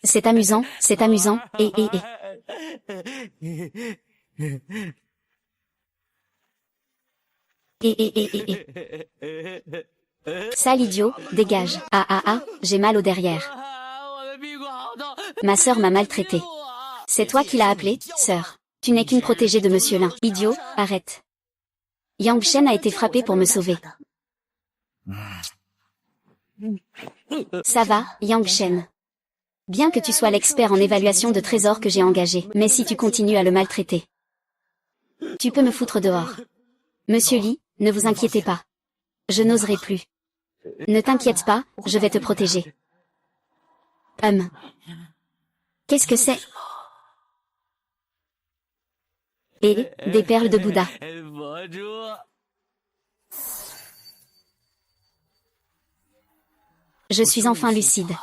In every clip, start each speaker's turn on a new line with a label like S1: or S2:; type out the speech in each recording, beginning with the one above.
S1: C'est amusant, Sale idiot, dégage. J'ai mal au derrière. Ma sœur m'a maltraité. C'est toi qui l'as appelé, sœur. Tu n'es qu'une protégée de Monsieur Lin. Idiot, arrête. Yang Shen a été frappé pour me sauver. Ça va, Yang Shen. Bien que tu sois l'expert en évaluation de trésors que j'ai engagé, mais si tu continues à le maltraiter, tu peux me foutre dehors. Monsieur Li, ne vous inquiétez pas. Je n'oserai plus. Ne t'inquiète pas, je vais te protéger. Qu'est-ce que c'est? Des perles de Bouddha. Je suis enfin lucide.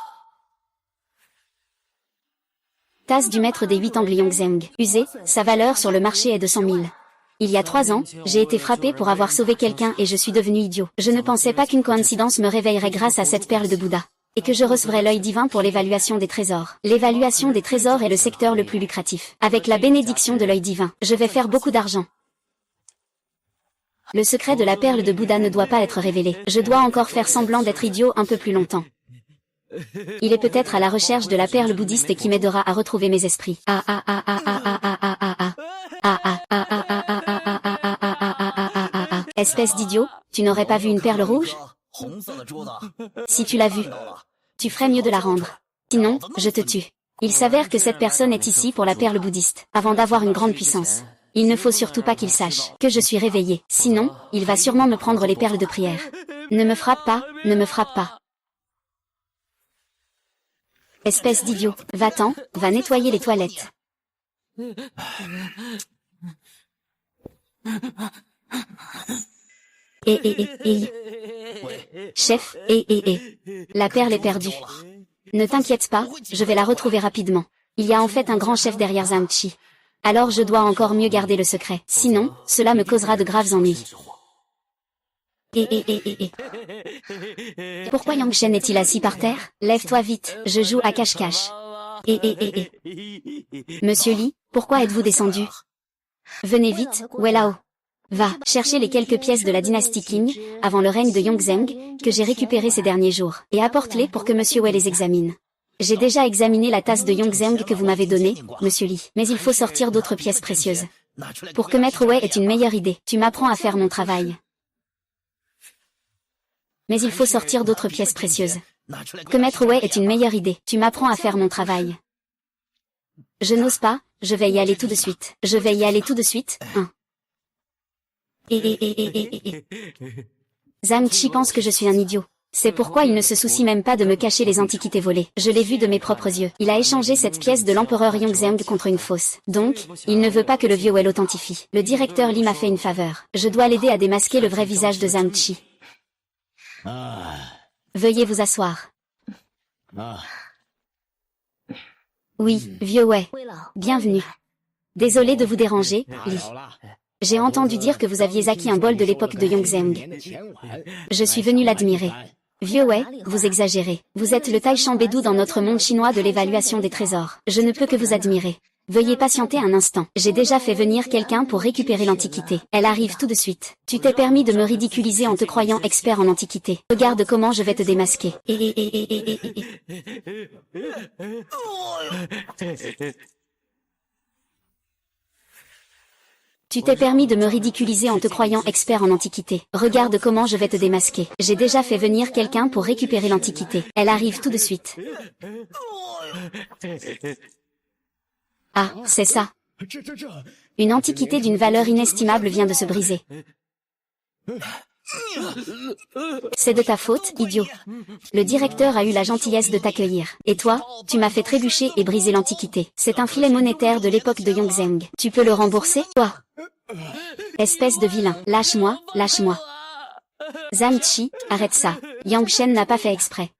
S1: Tasse du maître des 8 angles Yongzheng. Usée, sa valeur sur le marché est de 100 000. Il y a 3 ans, j'ai été frappé pour avoir sauvé quelqu'un et je suis devenu idiot. Je ne pensais pas qu'une coïncidence me réveillerait grâce à cette perle de Bouddha. Et que je recevrais l'œil divin pour l'évaluation des trésors. L'évaluation des trésors est le secteur le plus lucratif. Avec la bénédiction de l'œil divin, je vais faire beaucoup d'argent. Le secret de la perle de Bouddha ne doit pas être révélé. Je dois encore faire semblant d'être idiot un peu plus longtemps. Il est peut-être à la recherche de la perle bouddhiste qui m'aidera à retrouver mes esprits. Espèce d'idiot, tu n'aurais pas vu une perle rouge? Si tu l'as vue, tu ferais mieux de la rendre. Sinon, je te tue. Il s'avère que cette personne est ici pour la perle bouddhiste, avant d'avoir une grande puissance. Il ne faut surtout pas qu'il sache que je suis réveillé. Sinon, il va sûrement me prendre les perles de prière. Ne me frappe pas, ne me frappe pas. Espèce d'idiot, va-t'en, va nettoyer les toilettes. Chef, la perle est perdue. Ne t'inquiète pas, je vais la retrouver rapidement. Il y a en fait un grand chef derrière Zhang Chi. Alors je dois encore mieux garder le secret. Sinon, cela me causera de graves ennuis. Pourquoi Yang Shen est-il assis par terre? Lève-toi vite, je joue à cache-cache. Monsieur Li, pourquoi êtes-vous descendu? Venez vite, Wei Lao. Va, chercher les quelques pièces de la dynastie Qing, avant le règne de Yongzheng, que j'ai récupérées ces derniers jours, et apporte-les pour que Monsieur Wei les examine. J'ai déjà examiné la tasse de Yongzheng que vous m'avez donnée, Monsieur Li, mais il faut sortir d'autres pièces précieuses. Pour que Maître Wei ait une meilleure idée, tu m'apprends à faire mon travail. Mais il faut sortir d'autres pièces précieuses. Que Maître Wei ait une meilleure idée, tu m'apprends à faire mon travail. Je n'ose pas, je vais y aller tout de suite. Je vais y aller tout de suite, Zhang Chi pense que je suis un idiot. C'est pourquoi il ne se soucie même pas de me cacher les antiquités volées. Je l'ai vu de mes propres yeux. Il a échangé cette pièce de l'empereur Yongzheng contre une fausse. Donc, il ne veut pas que le vieux Wei l'authentifie. Le directeur Li m'a fait une faveur. Je dois l'aider à démasquer le vrai visage de Zhang Chi. Veuillez vous asseoir. Oui, vieux Wei. Bienvenue. Désolé de vous déranger, Li. J'ai entendu dire que vous aviez acquis un bol de l'époque de Yongzheng. Je suis venu l'admirer. Vieux Wei, vous exagérez. Vous êtes le Taishan Bédou dans notre monde chinois de l'évaluation des trésors. Je ne peux que vous admirer. Veuillez patienter un instant. J'ai déjà fait venir quelqu'un pour récupérer l'antiquité. Elle arrive tout de suite. Tu t'es permis de me ridiculiser en te croyant expert en antiquité. Regarde comment je vais te démasquer. Tu t'es permis de me ridiculiser en te croyant expert en antiquité. Regarde comment je vais te démasquer. J'ai déjà fait venir quelqu'un pour récupérer l'antiquité. Elle arrive tout de suite. Ah, c'est ça. Une antiquité d'une valeur inestimable vient de se briser. C'est de ta faute, idiot. Le directeur a eu la gentillesse de t'accueillir. Et toi, tu m'as fait trébucher et briser l'antiquité. C'est un filet monétaire de l'époque de Yongzheng. Tu peux le rembourser, toi? Espèce de vilain. Lâche-moi, lâche-moi. Zhang Chi, arrête ça. Yang Shen n'a pas fait exprès.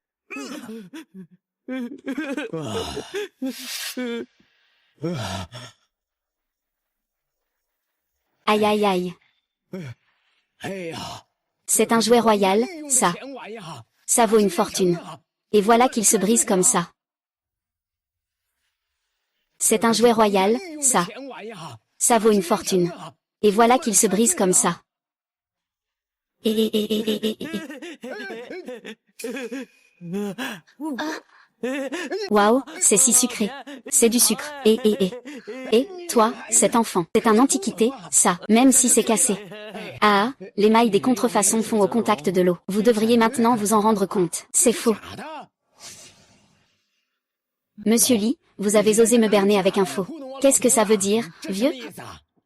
S1: Aïe aïe aïe. C'est un jouet royal, ça. Ça vaut une fortune. Et voilà qu'il se brise comme ça. C'est un jouet royal, ça. Ça vaut une fortune. Et voilà qu'il se brise comme ça. Waouh, c'est si sucré. C'est du sucre. Et, toi, cet enfant, c'est un antiquité, ça, même si c'est cassé. Ah, les mailles des contrefaçons font au contact de l'eau. Vous devriez maintenant vous en rendre compte. C'est faux. Monsieur Lee, vous avez osé me berner avec un faux. Qu'est-ce que ça veut dire, vieux?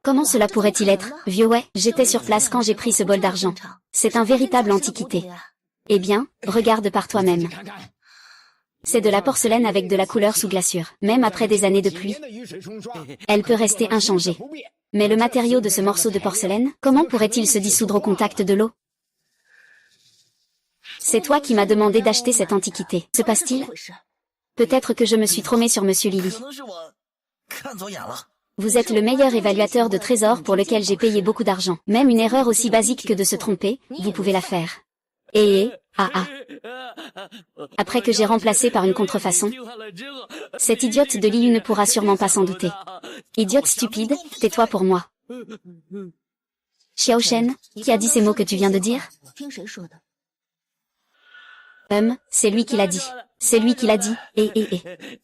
S1: Comment cela pourrait-il être, vieux? Ouais, j'étais sur place quand j'ai pris ce bol d'argent. C'est un véritable antiquité. Eh bien, regarde par toi-même. C'est de la porcelaine avec de la couleur sous glaçure. Même après des années de pluie, elle peut rester inchangée. Mais le matériau de ce morceau de porcelaine, comment pourrait-il se dissoudre au contact de l'eau? C'est toi qui m'as demandé d'acheter cette antiquité. Se passe-t-il? Peut-être que je me suis trompée sur Monsieur Lily. Vous êtes le meilleur évaluateur de trésors pour lequel j'ai payé beaucoup d'argent. Même une erreur aussi basique que de se tromper, vous pouvez la faire. Après que j'ai remplacé par une contrefaçon. Cette idiote de Liu ne pourra sûrement pas s'en douter. Idiote stupide, tais-toi pour moi. Xiao Shen, qui a dit ces mots que tu viens de dire? C'est lui qui l'a dit. C'est lui qui l'a dit,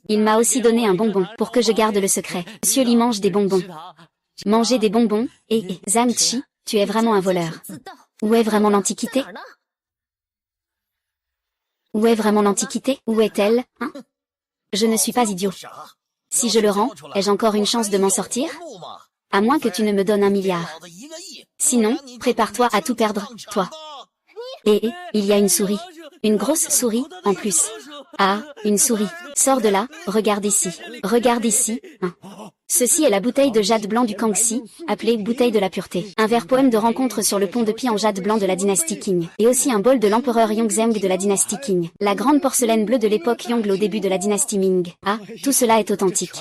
S1: Il m'a aussi donné un bonbon, pour que je garde le secret. Monsieur Li mange des bonbons. Manger des bonbons, Zhang Chi, tu es vraiment un voleur. Où est vraiment l'antiquité? Où est vraiment l'antiquité? Où est-elle, hein? Je ne suis pas idiot. Si je le rends, ai-je encore une chance de m'en sortir? À moins que tu ne me donnes 1 milliard. Sinon, prépare-toi à tout perdre, toi. Il y a une souris. Une grosse souris, en plus. Ah, une souris. Sors de là, regarde ici. Regarde ici, hein. Ceci est la bouteille de jade blanc du Kangxi, appelée bouteille de la pureté. Un verre poème de rencontre sur le pont de Pi en jade blanc de la dynastie Qing. Et aussi un bol de l'empereur Yongzheng de la dynastie Qing. La grande porcelaine bleue de l'époque Yongle au début de la dynastie Ming. Ah, tout cela est authentique.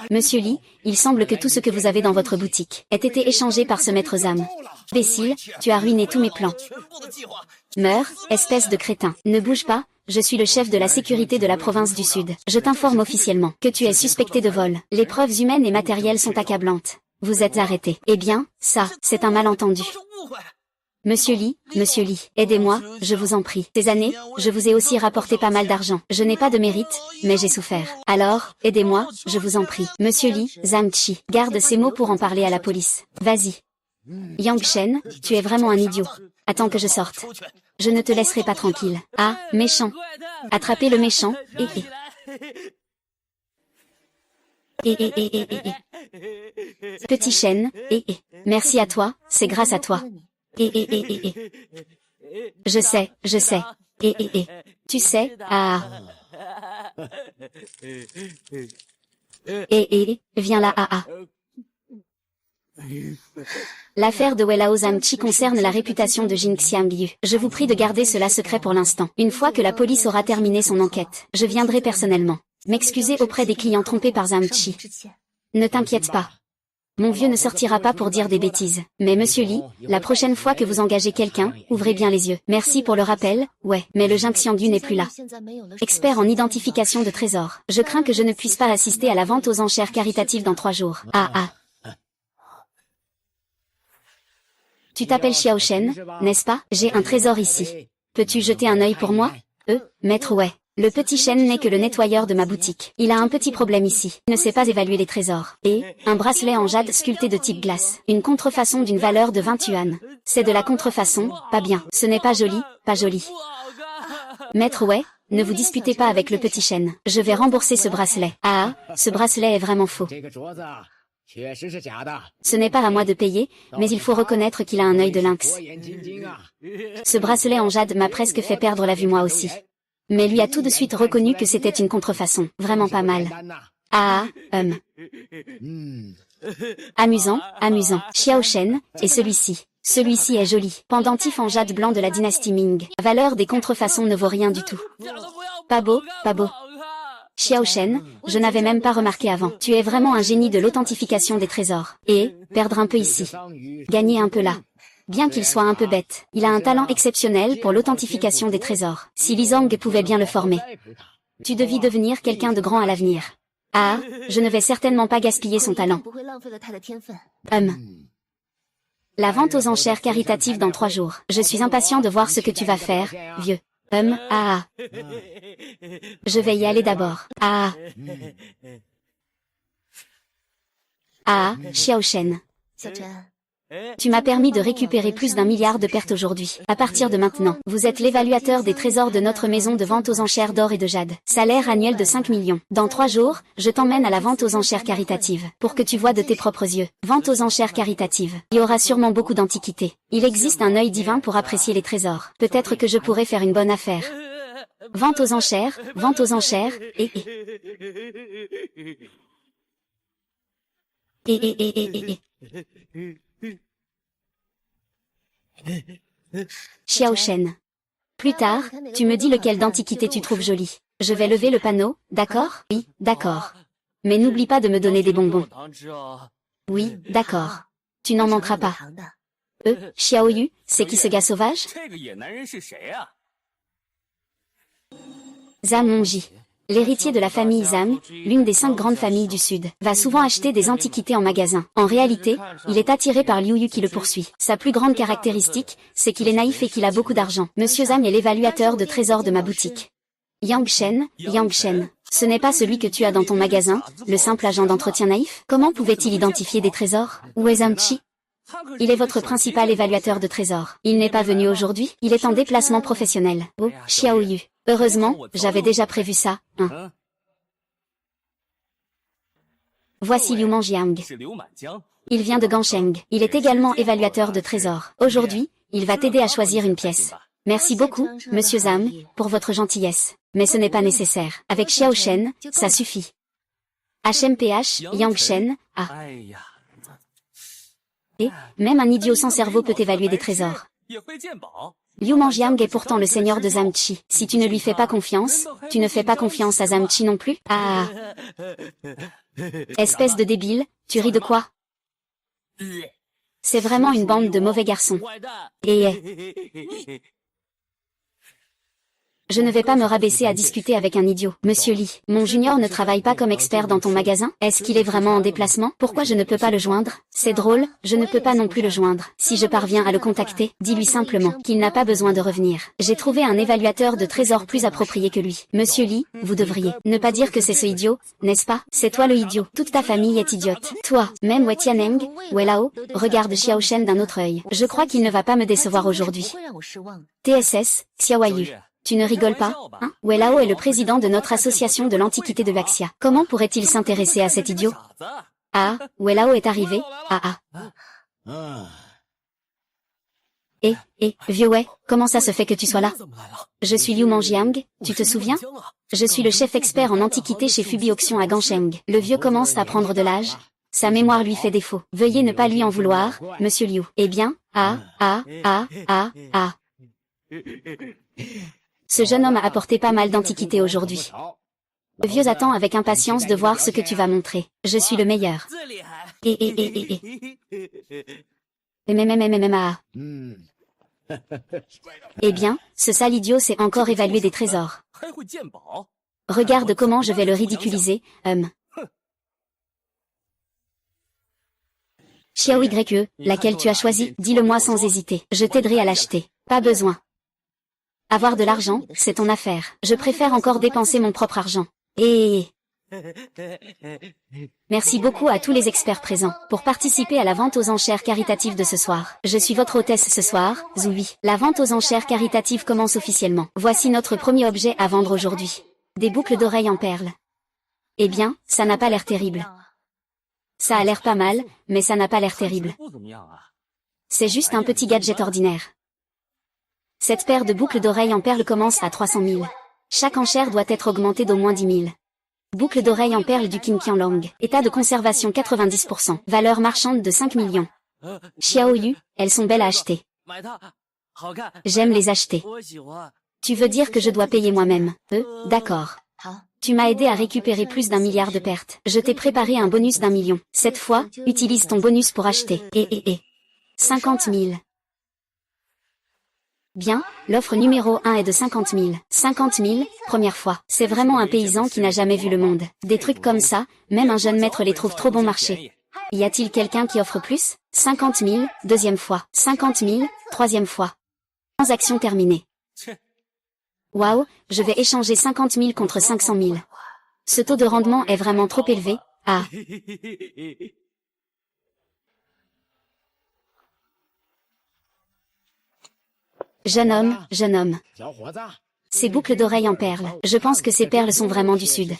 S1: Monsieur Li, il semble que tout ce que vous avez dans votre boutique ait été échangé par ce maître Zam. Imbécile, tu as ruiné tous mes plans. Meurs, espèce de crétin. Ne bouge pas. Je suis le chef de la sécurité de la province du Sud. Je t'informe officiellement que tu es suspecté de vol. Les preuves humaines et matérielles sont accablantes. Vous êtes arrêté. Eh bien, ça, c'est un malentendu. Monsieur Li, aidez-moi, je vous en prie. Ces années, je vous ai aussi rapporté pas mal d'argent. Je n'ai pas de mérite, mais j'ai souffert. Alors, aidez-moi, je vous en prie. Monsieur Li, Zhang Chi, garde ces mots pour en parler à la police. Vas-y. Yang Shen, tu es vraiment un idiot. Attends que je sorte. Je ne te laisserai pas tranquille. Ah, méchant. Attrapez le méchant, Petit Shen, merci à toi, c'est grâce à toi. Je sais. Tu sais, ah. Viens là, ah. L'affaire de Weilao Zhangchi concerne la réputation de Jing Xiangliu. Je vous prie de garder cela secret pour l'instant. Une fois que la police aura terminé son enquête, je viendrai personnellement m'excuser auprès des clients trompés par Zhangchi. Ne t'inquiète pas. Mon vieux ne sortira pas pour dire des bêtises. Mais monsieur Li, la prochaine fois que vous engagez quelqu'un, ouvrez bien les yeux. Merci pour le rappel, ouais, mais le Jing Xiangliu n'est plus là. Expert en identification de trésors. Je crains que je ne puisse pas assister à la vente aux enchères caritatives dans 3 jours. Ah. Tu t'appelles Xiao Shen, n'est-ce pas? J'ai un trésor ici. Peux-tu jeter un œil pour moi? Maître ouais. Le petit Shen n'est que le nettoyeur de ma boutique. Il a un petit problème ici. Il ne sait pas évaluer les trésors. Un bracelet en jade sculpté de type glace. Une contrefaçon d'une valeur de 20 yuan. C'est de la contrefaçon, pas bien. Ce n'est pas joli, pas joli. Maître ouais, ne vous disputez pas avec le petit Shen. Je vais rembourser ce bracelet. Ah, ce bracelet est vraiment faux. Ce n'est pas à moi de payer, mais il faut reconnaître qu'il a un œil de lynx. Ce bracelet en jade m'a presque fait perdre la vue moi aussi. Mais lui a tout de suite reconnu que c'était une contrefaçon. Vraiment pas mal. Amusant. Xiao Shen, et celui-ci. Celui-ci est joli. Pendentif en jade blanc de la dynastie Ming. La valeur des contrefaçons ne vaut rien du tout. Pas beau. Xiao Shen, je n'avais même pas remarqué avant. Tu es vraiment un génie de l'authentification des trésors. Perdre un peu ici. Gagner un peu là. Bien qu'il soit un peu bête, il a un talent exceptionnel pour l'authentification des trésors. Si Li Zong pouvait bien le former. Tu devais devenir quelqu'un de grand à l'avenir. Ah, je ne vais certainement pas gaspiller son talent. La vente aux enchères caritatives dans 3 jours. Je suis impatient de voir ce que tu vas faire, vieux. Je vais y aller d'abord. Xiao Shen. Tu m'as permis de récupérer plus d'1 milliard de pertes aujourd'hui. À partir de maintenant, vous êtes l'évaluateur des trésors de notre maison de vente aux enchères d'or et de jade. Salaire annuel de 5 millions. Dans 3 jours, je t'emmène à la vente aux enchères caritatives, pour que tu vois de tes propres yeux. Vente aux enchères caritatives. Il y aura sûrement beaucoup d'antiquités. Il existe un œil divin pour apprécier les trésors. Peut-être que je pourrais faire une bonne affaire. Vente aux enchères, et... Xiao Shen. Plus tard, tu me dis lequel d'antiquité tu trouves joli. Je vais lever le panneau, d'accord? Oui, d'accord. Mais n'oublie pas de me donner des bonbons. Oui, d'accord. Tu n'en manqueras pas. Xiao Yu, c'est qui ce gars sauvage? Zhang Mongji. L'héritier de la famille Zhang, l'une des 5 grandes familles du Sud, va souvent acheter des antiquités en magasin. En réalité, il est attiré par Liu Yu qui le poursuit. Sa plus grande caractéristique, c'est qu'il est naïf et qu'il a beaucoup d'argent. Monsieur Zhang est l'évaluateur de trésors de ma boutique. Yang Shen, ce n'est pas celui que tu as dans ton magasin, le simple agent d'entretien naïf? Comment pouvait-il identifier des trésors? Où est Zhang Chi? Il est votre principal évaluateur de trésors. Il n'est pas venu aujourd'hui, il est en déplacement professionnel. Oh, Xiao Yu. Heureusement, j'avais déjà prévu ça, Voici Liu Manjiang. Il vient de Gansheng. Il est également évaluateur de trésors. Aujourd'hui, il va t'aider à choisir une pièce. Merci beaucoup, Monsieur Zhang, pour votre gentillesse. Mais ce n'est pas nécessaire. Avec Xiao Shen, ça suffit. HMPH, Yang Shen, Et, même un idiot sans cerveau peut évaluer des trésors. Liu Manjiang est pourtant le seigneur de Zhang Chi. Si tu ne lui fais pas confiance, tu ne fais pas confiance à Zhang Chi non plus? Espèce de débile, tu ris de quoi? C'est vraiment une bande de mauvais garçons. Je ne vais pas me rabaisser à discuter avec un idiot. Monsieur Li, mon junior ne travaille pas comme expert dans ton magasin? Est-ce qu'il est vraiment en déplacement? Pourquoi je ne peux pas le joindre? C'est drôle, je ne peux pas non plus le joindre. Si je parviens à le contacter, dis-lui simplement qu'il n'a pas besoin de revenir. J'ai trouvé un évaluateur de trésors plus approprié que lui. Monsieur Li, vous devriez ne pas dire que c'est ce idiot, n'est-ce pas? C'est toi le idiot. Toute ta famille est idiote. Toi, même Wei Tianeng, Wei Lao, regarde Xiao Shen d'un autre œil. Je crois qu'il ne va pas me décevoir aujourd'hui. TSS, Xiao Yu. Tu ne rigoles pas, hein? Wei Lao est le président de notre association de l'Antiquité de Waxia. Comment pourrait-il s'intéresser à cet idiot? Wei Lao est arrivé. Vieux Wei, comment ça se fait que tu sois là? Je suis Liu Manjiang, tu te souviens? Je suis le chef expert en antiquité chez Fubi Auction à Gansheng. Le vieux commence à prendre de l'âge. Sa mémoire lui fait défaut. Veuillez ne pas lui en vouloir, Monsieur Liu. Eh bien, Ce jeune homme a apporté pas mal d'antiquités aujourd'hui. Le vieux attend avec impatience de voir ce que tu vas montrer. Je suis le meilleur. Eh bien, ce sale idiot sait encore évaluer des trésors. Regarde comment je vais le ridiculiser, Xiao YE, laquelle tu as choisi, dis-le-moi sans hésiter. Je t'aiderai à l'acheter. Pas besoin. Avoir de l'argent, c'est ton affaire. Je préfère encore dépenser mon propre argent. Merci beaucoup à tous les experts présents pour participer à la vente aux enchères caritatives de ce soir. Je suis votre hôtesse ce soir, Zoubi. La vente aux enchères caritatives commence officiellement. Voici notre premier objet à vendre aujourd'hui. Des boucles d'oreilles en perles. Eh bien, ça n'a pas l'air terrible. Ça a l'air pas mal, mais ça n'a pas l'air terrible. C'est juste un petit gadget ordinaire. Cette paire de boucles d'oreilles en perles commence à 300 000. Chaque enchère doit être augmentée d'au moins 10 000. Boucles d'oreilles en perles du Qingqianlong. État de conservation 90%. Valeur marchande de 5 millions. Xiao Yu, elles sont belles à acheter. J'aime les acheter. Tu veux dire que je dois payer moi-même? D'accord. Tu m'as aidé à récupérer plus d'1 milliard de pertes. Je t'ai préparé un bonus d'1 million. Cette fois, utilise ton bonus pour acheter. 50 000. Bien, l'offre numéro 1 est de 50 000. 50 000, première fois. C'est vraiment un paysan qui n'a jamais vu le monde. Des trucs comme ça, même un jeune maître les trouve trop bon marché. Y a-t-il quelqu'un qui offre plus? 50 000, deuxième fois. 50 000, troisième fois. Transaction terminée. Waouh, je vais échanger 50 000 contre 500 000. Ce taux de rendement est vraiment trop élevé. Ah. Jeune homme. Ces boucles d'oreilles en perles. Je pense que ces perles sont vraiment du sud.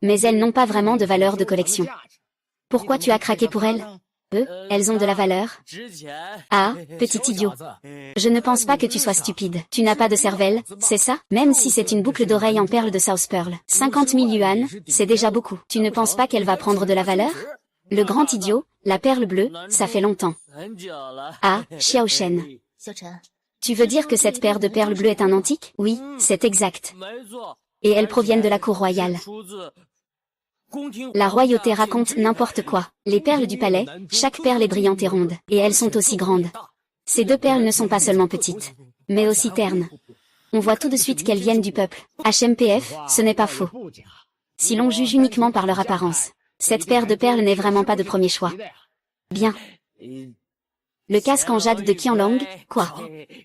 S1: Mais elles n'ont pas vraiment de valeur de collection. Pourquoi tu as craqué pour elles? Elles ont de la valeur. Ah, petit idiot. Je ne pense pas que tu sois stupide. Tu n'as pas de cervelle, c'est ça? Même si c'est une boucle d'oreille en perles de South Pearl. 50 000 yuan, c'est déjà beaucoup. Tu ne penses pas qu'elle va prendre de la valeur? Le grand idiot, la perle bleue, ça fait longtemps. Ah, Xiao Shen. Tu veux dire que cette paire de perles bleues est un antique? Oui, c'est exact. Et elles proviennent de la cour royale. La royauté raconte n'importe quoi. Les perles du palais, chaque perle est brillante et ronde, et elles sont aussi grandes. Ces deux perles ne sont pas seulement petites, mais aussi ternes. On voit tout de suite qu'elles viennent du peuple. HMPF, ce n'est pas faux. Si l'on juge uniquement par leur apparence, cette paire de perles n'est vraiment pas de premier choix. Bien. Le casque en jade de Qianlong, quoi?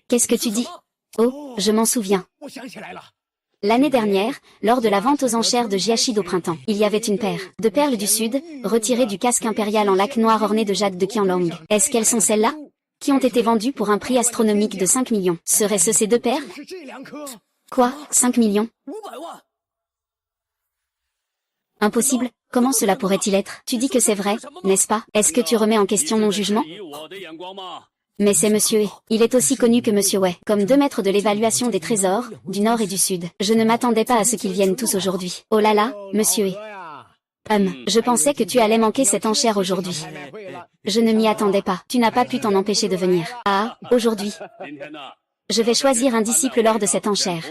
S1: Qu'est-ce que tu dis? Oh, je m'en souviens. L'année dernière, lors de la vente aux enchères de Jiashid au printemps, il y avait une paire de perles du Sud, retirées du casque impérial en lac noir orné de jade de Qianlong. Est-ce qu'elles sont celles-là? Qui ont été vendues pour un prix astronomique de 5 millions. Seraient-ce ces deux perles? Quoi? 5 millions? Impossible. Comment cela pourrait-il être? Tu dis que c'est vrai, n'est-ce pas? Est-ce que tu remets en question mon jugement? Mais c'est Monsieur He. Il est aussi connu que Monsieur Wei, comme 2 maîtres de l'évaluation des trésors, du Nord et du Sud. Je ne m'attendais pas à ce qu'ils viennent tous aujourd'hui. Oh là là, Monsieur He. Je pensais que tu allais manquer cette enchère aujourd'hui. Je ne m'y attendais pas. Tu n'as pas pu t'en empêcher de venir. Ah, aujourd'hui. Je vais choisir un disciple lors de cette enchère.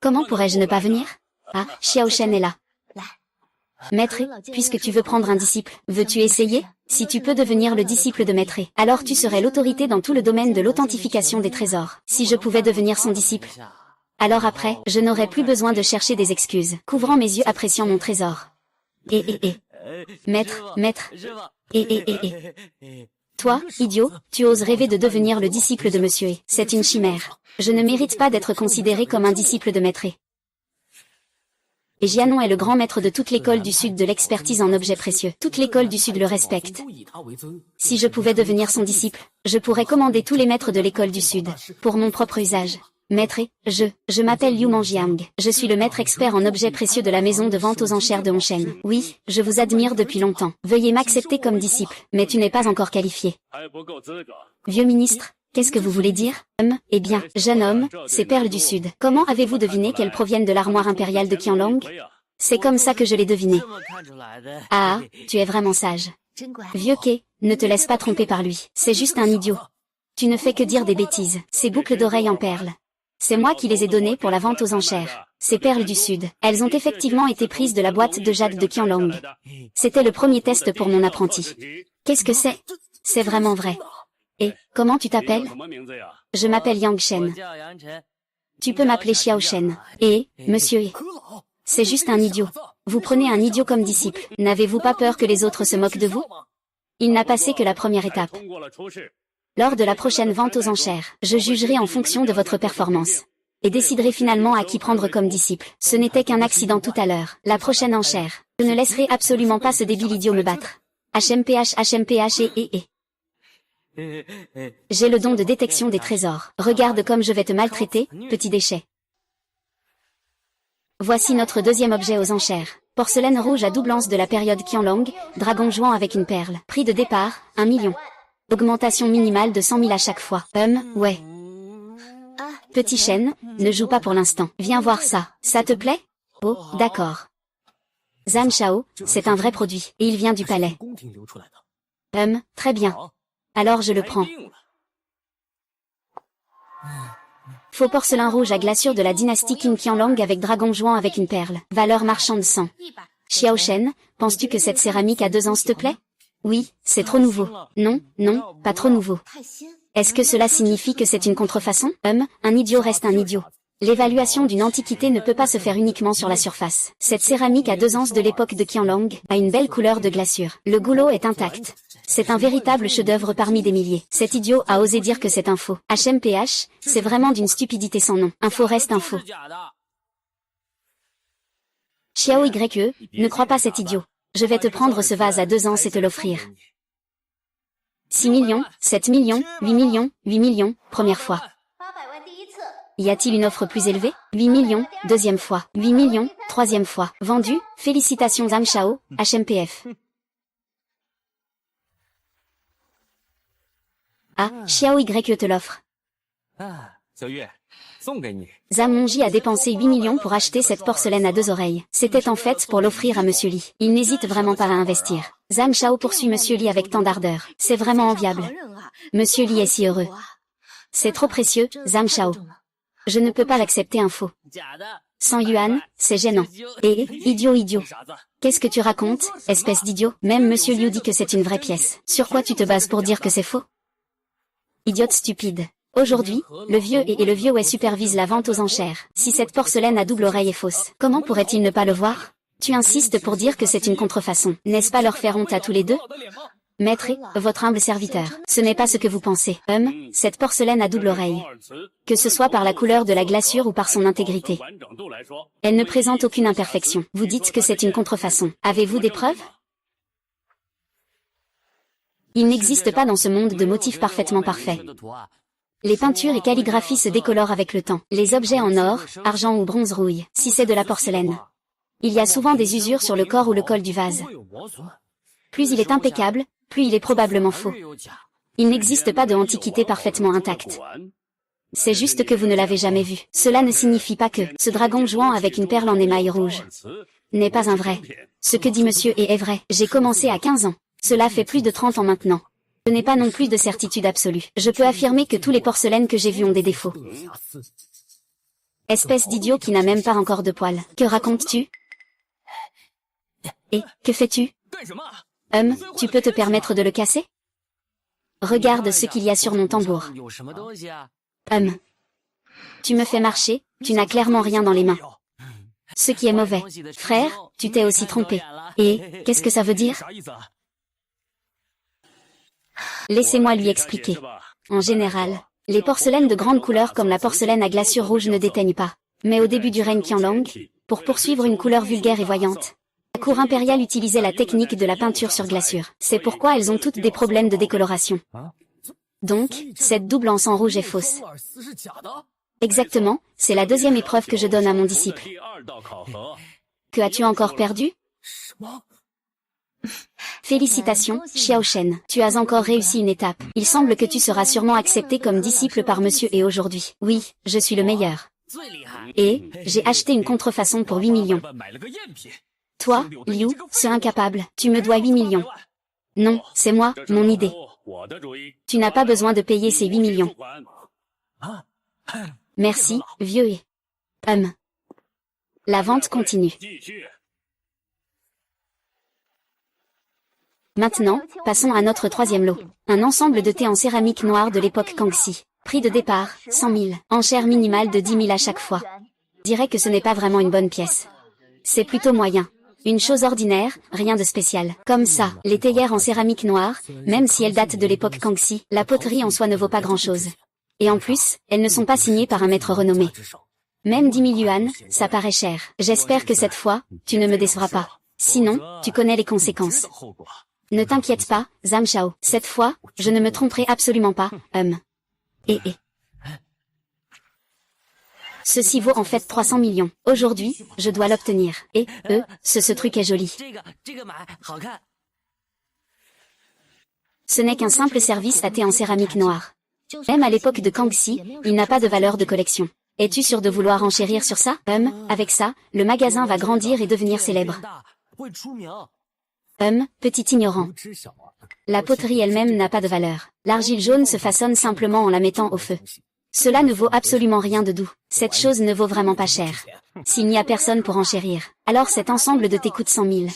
S1: Comment pourrais-je ne pas venir? Ah, Xiao Shen est là. Maître, puisque tu veux prendre un disciple, veux-tu essayer? Si tu peux devenir le disciple de Maître, alors tu serais l'autorité dans tout le domaine de l'authentification des trésors. Si je pouvais devenir son disciple, alors après, je n'aurais plus besoin de chercher des excuses, couvrant mes yeux appréciant mon trésor. Maître. Toi, idiot, tu oses rêver de devenir le disciple de Monsieur He. C'est une chimère. Je ne mérite pas d'être considéré comme un disciple de Maître. Et Jianon est le grand maître de toute l'école du Sud de l'expertise en objets précieux. Toute l'école du Sud le respecte. Si je pouvais devenir son disciple, je pourrais commander tous les maîtres de l'école du Sud, pour mon propre usage. Maître, je m'appelle Liu Manjiang. Je suis le maître expert en objets précieux de la maison de vente aux enchères de Hongsheng. Oui, je vous admire depuis longtemps. Veuillez m'accepter comme disciple, mais tu n'es pas encore qualifié. Vieux ministre, qu'est-ce que vous voulez dire? Eh bien, jeune homme, ces perles du Sud. Comment avez-vous deviné qu'elles proviennent de l'armoire impériale de Qianlong? C'est comme ça que je l'ai deviné. Ah, tu es vraiment sage. Vieux Ke, ne te laisse pas tromper par lui. C'est juste un idiot. Tu ne fais que dire des bêtises. Ces boucles d'oreilles en perles. C'est moi qui les ai données pour la vente aux enchères. Ces perles du Sud, elles ont effectivement été prises de la boîte de jade de Qianlong. C'était le premier test pour mon apprenti. Qu'est-ce que c'est? C'est vraiment vrai. Et, comment tu t'appelles? Je m'appelle Yang Shen. Tu peux m'appeler Xiao Shen. Et, Monsieur He. C'est juste un idiot. Vous prenez un idiot comme disciple. N'avez-vous pas peur que les autres se moquent de vous? Il n'a passé que la première étape. Lors de la prochaine vente aux enchères, je jugerai en fonction de votre performance. Et déciderai finalement à qui prendre comme disciple. Ce n'était qu'un accident tout à l'heure. La prochaine enchère. Je ne laisserai absolument pas ce débile idiot me battre. HMPH et. J'ai le don de détection des trésors. Regarde comme je vais te maltraiter, petit déchet. Voici notre deuxième objet aux enchères. Porcelaine rouge à double anse de la période Qianlong, dragon jouant avec une perle. Prix de départ, 1 million. Augmentation minimale de 100 000 à chaque fois. Ouais. Petit chêne, ne joue pas pour l'instant. Viens voir ça. Ça te plaît? Oh, d'accord. Zhan Shao, c'est un vrai produit, et il vient du palais. Très bien. Alors je le prends. Faux porcelain rouge à glaçure de la dynastie Qin Qianlong avec dragon jouant avec une perle. Valeur marchande 100. Xiao Shen, penses-tu que cette céramique à 2 anses te plaît? Oui, c'est trop nouveau. Non, pas trop nouveau. Est-ce que cela signifie que c'est une contrefaçon? Un idiot reste un idiot. L'évaluation d'une antiquité ne peut pas se faire uniquement sur la surface. Cette céramique à 2 anses de l'époque de Qianlong a une belle couleur de glaçure. Le goulot est intact. C'est un véritable chef-d'œuvre parmi des milliers. Cet idiot a osé dire que c'est un faux. HMPH, c'est vraiment d'une stupidité sans nom. Un faux reste un faux. Xiao YE, ne crois pas cet idiot. Je vais te prendre ce vase à 2 anses et te l'offrir. 6 millions, 7 millions, 8 millions, 8 millions, première fois. Y a-t-il une offre plus élevée? 8 millions, deuxième fois. 8 millions, troisième fois. Vendu, félicitations Zhang Shao, HMPF. Ah, Xiao YE te l'offre. Zhang Mongji a dépensé 8 millions pour acheter cette porcelaine à 2 oreilles. C'était en fait pour l'offrir à Monsieur Li. Il n'hésite vraiment pas à investir. Zhang Shao poursuit Monsieur Li avec tant d'ardeur. C'est vraiment enviable. Monsieur Li est si heureux. C'est trop précieux, Zhang Shao. Je ne peux pas l'accepter un faux. 100 yuan, c'est gênant. Et, idiot. Qu'est-ce que tu racontes, espèce d'idiot? Même Monsieur Liu dit que c'est une vraie pièce. Sur quoi tu te bases pour dire que c'est faux? Idiote stupide. Aujourd'hui, le vieux et le vieux ouais supervise la vente aux enchères. Si cette porcelaine à double oreille est fausse, comment pourrait-il ne pas le voir? Tu insistes pour dire que c'est une contrefaçon. N'est-ce pas leur faire honte à tous les deux? Maître, votre humble serviteur. Ce n'est pas ce que vous pensez. Cette porcelaine à double oreille. Que ce soit par la couleur de la glaçure ou par son intégrité. Elle ne présente aucune imperfection. Vous dites que c'est une contrefaçon. Avez-vous des preuves? Il n'existe pas dans ce monde de motifs parfaitement parfaits. Les peintures et calligraphies se décolorent avec le temps. Les objets en or, argent ou bronze rouillent, si c'est de la porcelaine. Il y a souvent des usures sur le corps ou le col du vase. Plus il est impeccable, plus il est probablement faux. Il n'existe pas de antiquité parfaitement intacte. C'est juste que vous ne l'avez jamais vu. Cela ne signifie pas que ce dragon jouant avec une perle en émail rouge n'est pas un vrai. Ce que dit monsieur est vrai. J'ai commencé à 15 ans. Cela fait plus de 30 ans maintenant. Je n'ai pas non plus de certitude absolue. Je peux affirmer que tous les porcelaines que j'ai vues ont des défauts. Espèce d'idiot qui n'a même pas encore de poils. Que racontes-tu? Et, que fais-tu? Tu peux te permettre de le casser? Regarde ce qu'il y a sur mon tambour. Tu me fais marcher, tu n'as clairement rien dans les mains. Ce qui est mauvais. Frère, tu t'es aussi trompé. Et, qu'est-ce que ça veut dire? Laissez-moi lui expliquer. En général, les porcelaines de grande couleur comme la porcelaine à glaçure rouge ne déteignent pas. Mais au début du règne Qianlong, pour poursuivre une couleur vulgaire et voyante, la cour impériale utilisait la technique de la peinture sur glaçure. C'est pourquoi elles ont toutes des problèmes de décoloration. Donc, cette double anse en rouge est fausse. Exactement, c'est la deuxième épreuve que je donne à mon disciple. Que as-tu encore perdu? Félicitations, Xiao Shen. Tu as encore réussi une étape. Il semble que tu seras sûrement accepté comme disciple par monsieur et aujourd'hui. Oui, je suis le meilleur. Et, j'ai acheté une contrefaçon pour 8 millions. Toi, Liu, ce incapable, tu me dois 8 millions. Non, c'est moi, mon idée. Tu n'as pas besoin de payer ces 8 millions. Merci, vieux et... La vente continue. Maintenant, passons à notre troisième lot. Un ensemble de thé en céramique noire de l'époque Kangxi. Prix de départ, 100 000. Enchère minimale de 10 000 à chaque fois. Dirais que ce n'est pas vraiment une bonne pièce. C'est plutôt moyen. Une chose ordinaire, rien de spécial. Comme ça, les théières en céramique noire, même si elles datent de l'époque Kangxi, la poterie en soi ne vaut pas grand-chose. Et en plus, elles ne sont pas signées par un maître renommé. Même 10 000 yuan, ça paraît cher. J'espère que cette fois, tu ne me décevras pas. Sinon, tu connais les conséquences. Ne t'inquiète pas, Zhang Shao. Cette fois, je ne me tromperai absolument pas, Ceci vaut en fait 300 millions. Aujourd'hui, je dois l'obtenir. Et, ce truc est joli. Ce n'est qu'un simple service à thé en céramique noire. Même à l'époque de Kangxi, il n'a pas de valeur de collection. Es-tu sûr de vouloir enchérir sur ça? Avec ça, le magasin va grandir et devenir célèbre. Petit ignorant. La poterie elle-même n'a pas de valeur. L'argile jaune se façonne simplement en la mettant au feu. Cela ne vaut absolument rien de doux. Cette chose ne vaut vraiment pas cher. S'il n'y a personne pour enchérir, alors cet ensemble de thé coûte 100 000.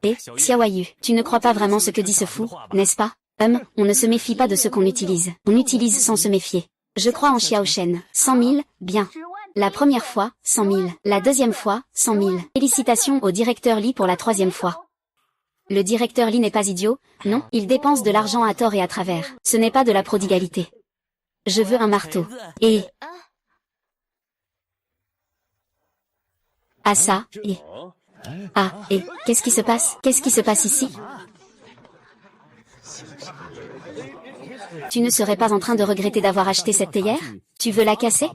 S1: Et, Xiaoyu, tu ne crois pas vraiment ce que dit ce fou, n'est-ce pas? On ne se méfie pas de ce qu'on utilise. On utilise sans se méfier. Je crois en Xiao Shen. 100 000, bien. La première fois, 100 000. La deuxième fois, 100 000. Félicitations au directeur Li pour la troisième fois. Le directeur Li n'est pas idiot, non, il dépense de l'argent à tort et à travers. Ce n'est pas de la prodigalité. Je veux un marteau. Et... Ah ça, et... Ah, et, qu'est-ce qui se passe? Qu'est-ce qui se passe ici? Tu ne serais pas en train de regretter d'avoir acheté cette théière? Tu veux la casser?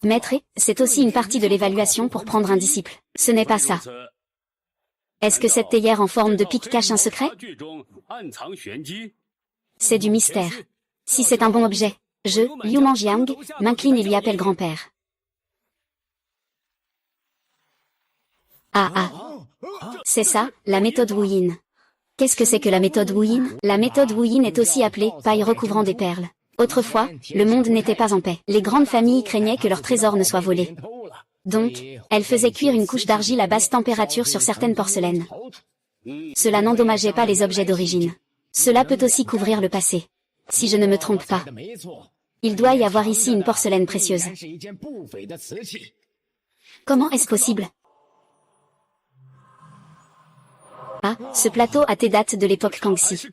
S1: Maître, c'est aussi une partie de l'évaluation pour prendre un disciple. Ce n'est pas ça. Est-ce que cette théière en forme de pic cache un secret? C'est du mystère. Si c'est un bon objet, je, Liu Manjiang, m'incline et lui appelle grand-père. Ah. C'est ça, la méthode Wu Yin. Qu'est-ce que c'est que la méthode Wu Yin? La méthode Wu Yin est aussi appelée paille recouvrant des perles. Autrefois, le monde n'était pas en paix. Les grandes familles craignaient que leurs trésors ne soient volés. Donc, elles faisaient cuire une couche d'argile à basse température sur certaines porcelaines. Cela n'endommageait pas les objets d'origine. Cela peut aussi couvrir le passé. Si je ne me trompe pas. Il doit y avoir ici une porcelaine précieuse. Comment est-ce possible? Ah, ce plateau a tes dates de l'époque Kangxi.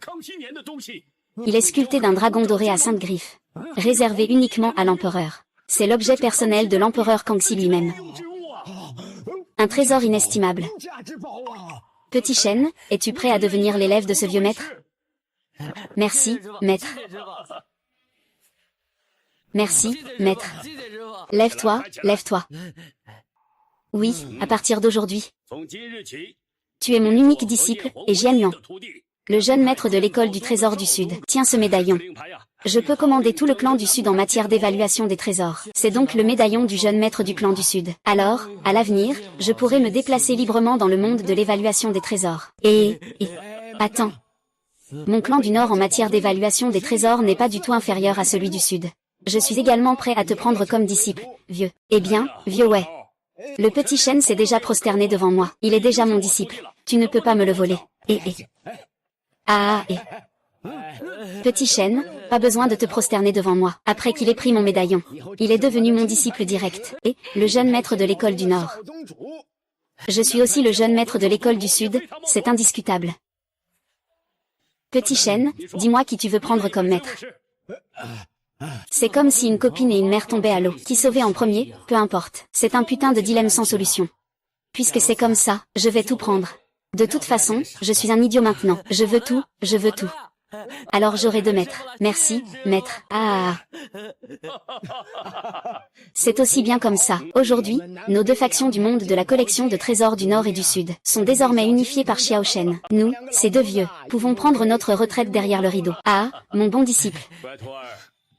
S1: Il est sculpté d'un dragon doré à 5 griffes, réservé uniquement à l'empereur. C'est l'objet personnel de l'empereur Kangxi lui-même. Un trésor inestimable. Petit Shen, es-tu prêt à devenir l'élève de ce vieux maître? Merci, maître. Merci, maître. Lève-toi, lève-toi. Oui, à partir d'aujourd'hui. Tu es mon unique disciple, et Jian Yuan, le jeune maître de l'école du trésor du Sud. Tiens ce médaillon. Je peux commander tout le clan du Sud en matière d'évaluation des trésors. C'est donc le médaillon du jeune maître du clan du Sud. Alors, à l'avenir, je pourrai me déplacer librement dans le monde de l'évaluation des trésors. Attends. Mon clan du Nord en matière d'évaluation des trésors n'est pas du tout inférieur à celui du Sud. Je suis également prêt à te prendre comme disciple, vieux. Eh bien, vieux ouais. Le petit Shen s'est déjà prosterné devant moi. Il est déjà mon disciple. Tu ne peux pas me le voler. Petit Shen, pas besoin de te prosterner devant moi. Après qu'il ait pris mon médaillon, il est devenu mon disciple direct. Et, le jeune maître de l'école du Nord. Je suis aussi le jeune maître de l'école du Sud, c'est indiscutable. Petit Shen, dis-moi qui tu veux prendre comme maître. C'est comme si une copine et une mère tombaient à l'eau. Qui sauver en premier, peu importe. C'est un putain de dilemme sans solution. Puisque c'est comme ça, je vais tout prendre. De toute façon, je suis un idiot maintenant. Je veux tout, je veux tout. Alors j'aurai 2 maîtres. Merci, maître. Ah. C'est aussi bien comme ça. Aujourd'hui, nos 2 factions du monde de la collection de trésors du Nord et du Sud sont désormais unifiées par Xiao Shen. Nous, ces 2 vieux, pouvons prendre notre retraite derrière le rideau. Ah, mon bon disciple.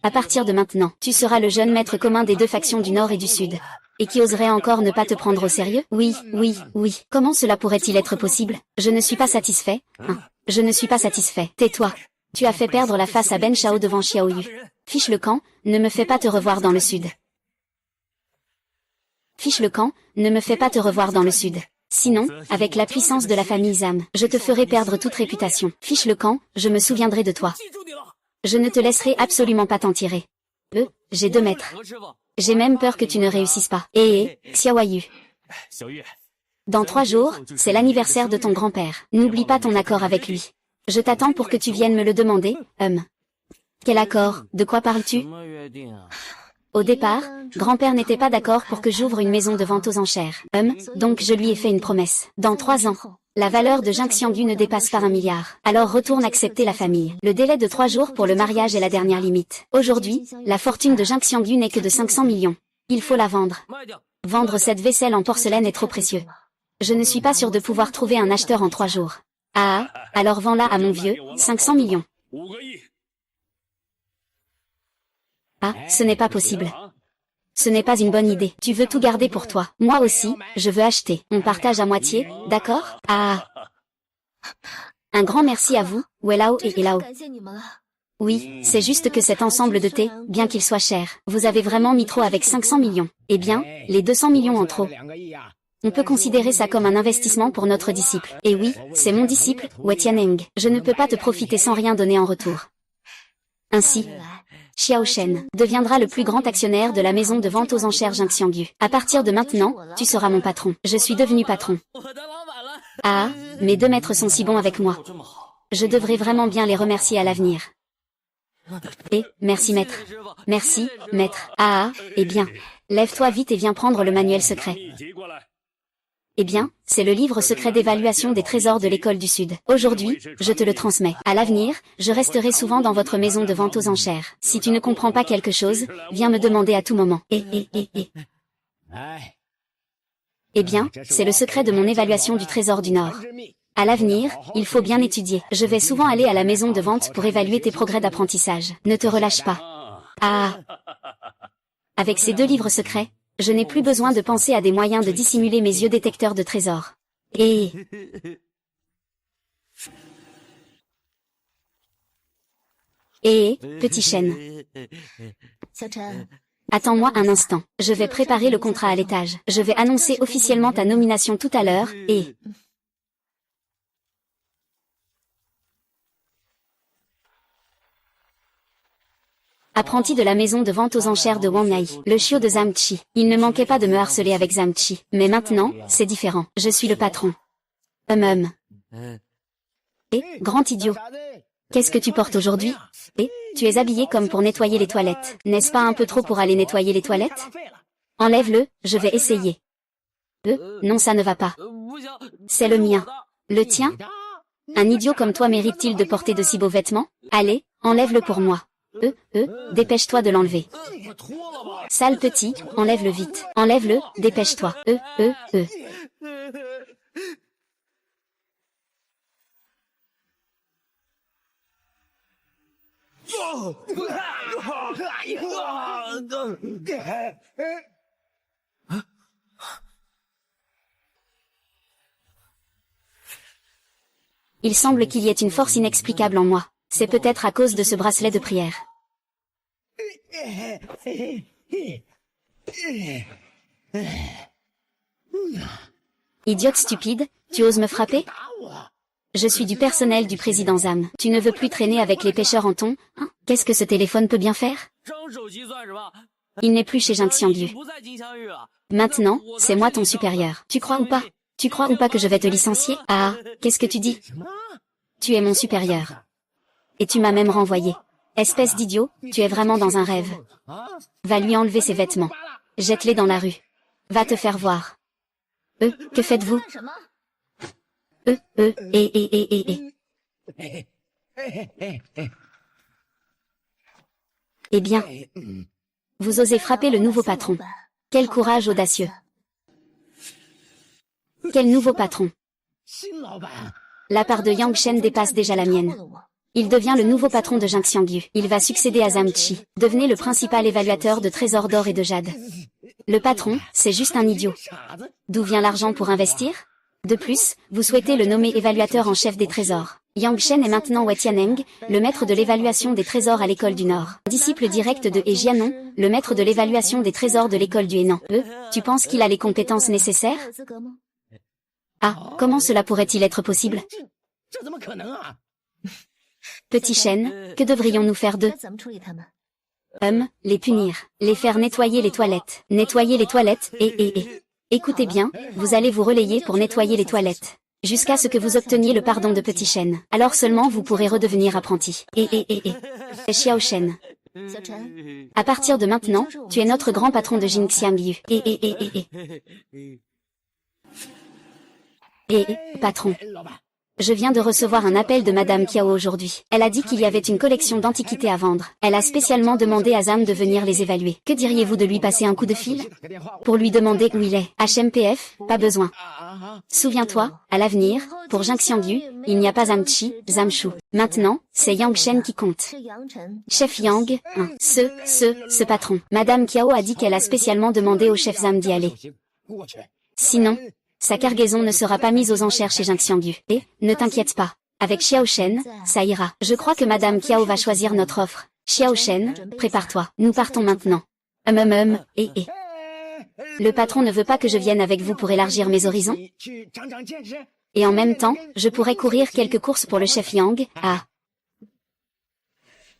S1: À partir de maintenant, tu seras le jeune maître commun des 2 factions du Nord et du Sud. Et qui oserait encore ne pas te prendre au sérieux? Oui. Comment cela pourrait-il être possible? Je ne suis pas satisfait. Je ne suis pas satisfait. Tais-toi. Tu as fait perdre la face à Ben Shao devant Xiao Yu. Fiche le camp, ne me fais pas te revoir dans le Sud. Fiche le camp, ne me fais pas te revoir dans le Sud. Sinon, avec la puissance de la famille Zhang, je te ferai perdre toute réputation. Fiche le camp, je me souviendrai de toi. Je ne te laisserai absolument pas t'en tirer. J'ai 2 maîtres. J'ai même peur que tu ne réussisses pas. Xiao Yu. Dans 3 jours, c'est l'anniversaire de ton grand-père. N'oublie pas ton accord avec lui. Je t'attends pour que tu viennes me le demander, Quel accord? De quoi parles-tu? Au départ, grand-père n'était pas d'accord pour que j'ouvre une maison de vente aux enchères. Donc je lui ai fait une promesse. Dans 3 ans, la valeur de Jing Xiangyu ne dépasse pas 1 milliard. Alors retourne accepter la famille. Le délai de 3 jours pour le mariage est la dernière limite. Aujourd'hui, la fortune de Jing Xiangyu n'est que de 500 millions. Il faut la vendre. Vendre cette vaisselle en porcelaine est trop précieux. Je ne suis pas sûr de pouvoir trouver un acheteur en 3 jours. Ah, alors vends-la à mon vieux, 500 millions. Ah, ce n'est pas possible. Ce n'est pas une bonne idée. Tu veux tout garder pour toi. Moi aussi, je veux acheter. On partage à moitié, d'accord? Ah. Un grand merci à vous, Welao et Elao. Oui, c'est juste que cet ensemble de thé, bien qu'il soit cher, vous avez vraiment mis trop avec 500 millions. Eh bien, les 200 millions en trop. On peut considérer ça comme un investissement pour notre disciple. Et oui, c'est mon disciple, Wei Tianeng. Je ne peux pas te profiter sans rien donner en retour. Ainsi, Xiao Shen deviendra le plus grand actionnaire de la maison de vente aux enchères Jingxiangyu. À partir de maintenant, tu seras mon patron. Je suis devenu patron. Ah, mes 2 maîtres sont si bons avec moi. Je devrais vraiment bien les remercier à l'avenir. Merci maître. Merci, maître. Eh bien, lève-toi vite et viens prendre le manuel secret. Eh bien, c'est le livre secret d'évaluation des trésors de l'école du Sud. Aujourd'hui, je te le transmets. À l'avenir, je resterai souvent dans votre maison de vente aux enchères. Si tu ne comprends pas quelque chose, viens me demander à tout moment. Eh bien, c'est le secret de mon évaluation du trésor du Nord. À l'avenir, il faut bien étudier. Je vais souvent aller à la maison de vente pour évaluer tes progrès d'apprentissage. Ne te relâche pas. Avec ces 2 livres secrets, je n'ai plus besoin de penser à des moyens de dissimuler mes yeux détecteurs de trésors. Petit Shen. Attends-moi un instant. Je vais préparer le contrat à l'étage. Je vais annoncer officiellement ta nomination tout à l'heure, apprenti de la maison de vente aux enchères de Wang Nai, le chiot de Zamchi. Il ne manquait pas de me harceler avec Zamchi. Mais maintenant, c'est différent. Je suis le patron. Grand idiot. Qu'est-ce que tu portes aujourd'hui? Tu es habillé comme pour nettoyer les toilettes. N'est-ce pas un peu trop pour aller nettoyer les toilettes? Enlève-le, je vais essayer. Non, ça ne va pas. C'est le mien. Le tien? Un idiot comme toi mérite-t-il de porter de si beaux vêtements? Allez, enlève-le pour moi. Dépêche-toi de l'enlever. Sale petit, enlève-le vite. Enlève-le, dépêche-toi. Il semble qu'il y ait une force inexplicable en moi. C'est peut-être à cause de ce bracelet de prière. Idiote stupide, tu oses me frapper? Je suis du personnel du président Zam. Tu ne veux plus traîner avec les pêcheurs en thon? Qu'est-ce que ce téléphone peut bien faire? Il n'est plus chez Jingxiangyu. Maintenant, c'est moi ton supérieur. Tu crois ou pas? Tu crois ou pas que je vais te licencier? Qu'est-ce que tu dis? Tu es mon supérieur. Et tu m'as même renvoyé. Espèce d'idiot, tu es vraiment dans un rêve. Va lui enlever ses vêtements. Jette-les dans la rue. Va te faire voir. Que faites-vous? Eh bien, vous osez frapper le nouveau patron. Quel courage audacieux. Quel nouveau patron. La part de Yang Shen dépasse déjà la mienne. Il devient le nouveau patron de Jingxiangyu. Il va succéder à Zamchi. Devenez le principal évaluateur de trésors d'or et de jade. Le patron, c'est juste un idiot. D'où vient l'argent pour investir? De plus, vous souhaitez le nommer évaluateur en chef des trésors. Yang Shen est maintenant Wei Tianeng, le maître de l'évaluation des trésors à l'école du Nord. Disciple direct de He Jianon, le maître de l'évaluation des trésors de l'école du Henan. Tu penses qu'il a les compétences nécessaires? Comment cela pourrait-il être possible? Petit Shen, que devrions-nous faire d'eux? Les punir. Les faire nettoyer les toilettes. Nettoyer les toilettes, Écoutez bien, vous allez vous relayer pour nettoyer les toilettes. Jusqu'à ce que vous obteniez le pardon de Petit Shen. Alors seulement vous pourrez redevenir apprenti. Xiao Shen. À partir de maintenant, tu es notre grand patron de Jingxiangyu. Patron. Je viens de recevoir un appel de Madame Kiao aujourd'hui. Elle a dit qu'il y avait une collection d'antiquités à vendre. Elle a spécialement demandé à Zam de venir les évaluer. Que diriez-vous de lui passer un coup de fil? Pour lui demander où il est. HMPF, pas besoin. Souviens-toi, à l'avenir, pour Jingxiangyu, il n'y a pas Zamchi, Zamshu. Maintenant, c'est Yang Shen qui compte. Chef Yang, ce patron. Madame Kiao a dit qu'elle a spécialement demandé au chef Zam d'y aller. Sinon, sa cargaison ne sera pas mise aux enchères chez Jingxiangyu. Ne t'inquiète pas. Avec Xiao Shen, ça ira. Je crois que Madame Kiao va choisir notre offre. Xiao Shen, prépare-toi. Nous partons maintenant. Le patron ne veut pas que je vienne avec vous pour élargir mes horizons? Et en même temps, je pourrais courir quelques courses pour le chef Yang,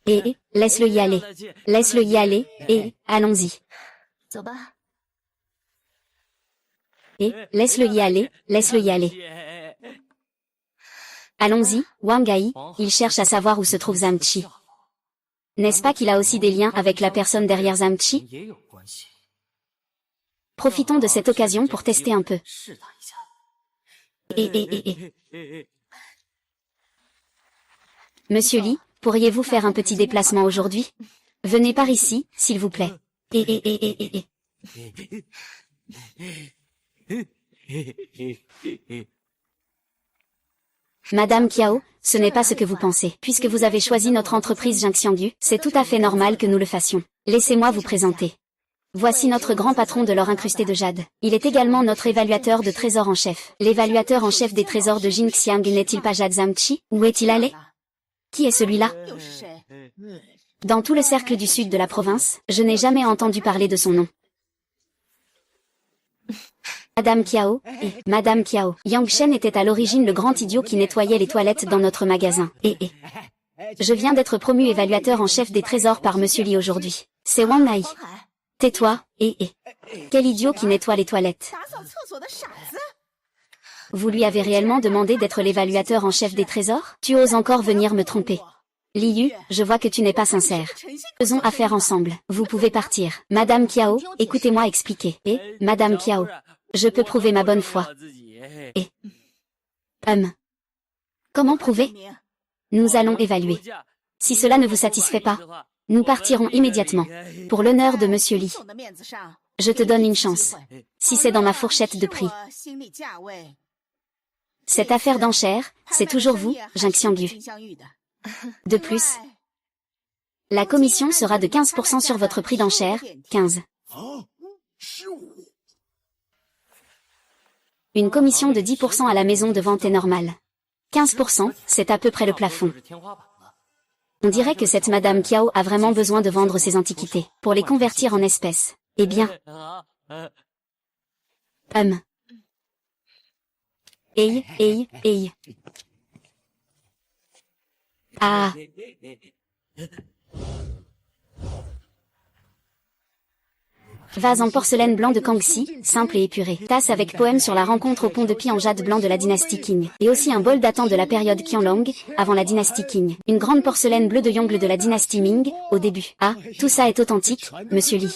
S1: Laisse-le y aller. Laisse-le y aller, allons-y. Laisse-le y aller, laisse-le y aller. Allons-y, Wang Ai, il cherche à savoir où se trouve Zamchi. N'est-ce pas qu'il a aussi des liens avec la personne derrière Zamchi? Profitons de cette occasion pour tester un peu. Monsieur Li, pourriez-vous faire un petit déplacement aujourd'hui? Venez par ici, s'il vous plaît. Madame Kiao, ce n'est pas ce que vous pensez. Puisque vous avez choisi notre entreprise Jinxiangyu, c'est tout à fait normal que nous le fassions. Laissez-moi vous présenter. Voici notre grand patron de l'or incrusté de jade. Il est également notre évaluateur de trésors en chef. L'évaluateur en chef des trésors de Jinxiang n'est-il pas Jade Zamchi? Où est-il allé? Qui est celui-là? Dans tout le cercle du sud de la province, je n'ai jamais entendu parler de son nom. Madame Kiao, Madame Kiao. Yang Shen était à l'origine le grand idiot qui nettoyait les toilettes dans notre magasin. Je viens d'être promu évaluateur en chef des trésors par Monsieur Li aujourd'hui. C'est Wang Ai. Tais-toi, Quel idiot qui nettoie les toilettes. Vous lui avez réellement demandé d'être l'évaluateur en chef des trésors? Tu oses encore venir me tromper. Li Yu, je vois que tu n'es pas sincère. Faisons affaire ensemble. Vous pouvez partir. Madame Kiao, écoutez-moi expliquer. Madame Kiao, je peux prouver ma bonne foi. Comment prouver? Nous allons évaluer. Si cela ne vous satisfait pas, nous partirons immédiatement. Pour l'honneur de Monsieur Li. Je te donne une chance. Si c'est dans ma fourchette de prix. Cette affaire d'enchère, c'est toujours vous, Jinxiangyu. De plus, la commission sera de 15% sur votre prix d'enchère, 15. Une commission de 10% à la maison de vente est normale. 15%, c'est à peu près le plafond. On dirait que cette Madame Kiao a vraiment besoin de vendre ses antiquités, pour les convertir en espèces. Eh bien. Ah. Vase en porcelaine blanc de Kangxi, simple et épuré. Tasse avec poème sur la rencontre au pont de Pi en jade blanc de la dynastie Qing. Et aussi un bol datant de la période Qianlong, avant la dynastie Qing. Une grande porcelaine bleue de Yongle de la dynastie Ming, au début. Ah, tout ça est authentique, Monsieur Li.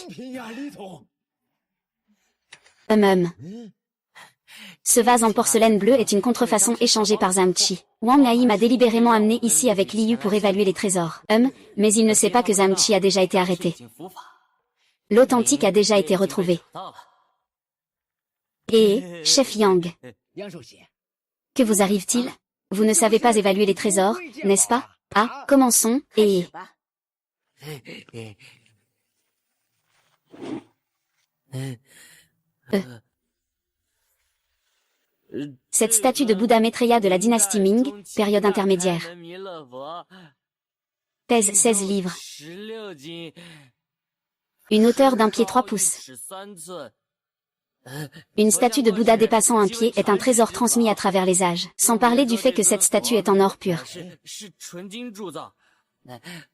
S1: Ce vase en porcelaine bleue est une contrefaçon échangée par Zamchi. Wang Ai m'a délibérément amené ici avec Li Yu pour évaluer les trésors. Mais il ne sait pas que Zamchi a déjà été arrêté. L'authentique a déjà été retrouvé. Chef Yang. Que vous arrive-t-il? Vous ne savez pas évaluer les trésors, n'est-ce pas? Ah, commençons, Cette statue de Bouddha Maitreya de la dynastie Ming, période intermédiaire. Pèse 16 livres. Une hauteur d'1 pied 3 pouces. Une statue de Bouddha dépassant 1 pied est un trésor transmis à travers les âges, sans parler du fait que cette statue est en or pur.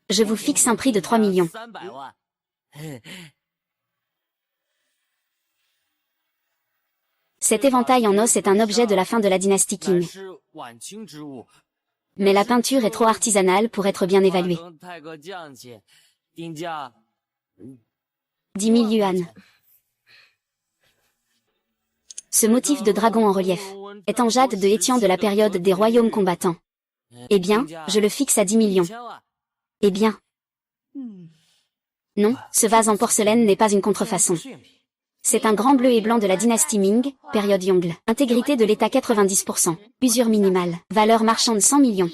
S1: Je vous fixe un prix de 3 millions. Cet éventail en os est un objet de la fin de la dynastie Qing. Mais la peinture est trop artisanale pour être bien évaluée. 10 000 yuan. Ce motif de dragon en relief est en jade de Hétian de la période des royaumes combattants. Eh bien, je le fixe à 10 millions. Eh bien. Non, ce vase en porcelaine n'est pas une contrefaçon. C'est un grand bleu et blanc de la dynastie Ming, période Yongle. Intégrité de l'état 90%. Usure minimale. Valeur marchande 100 millions.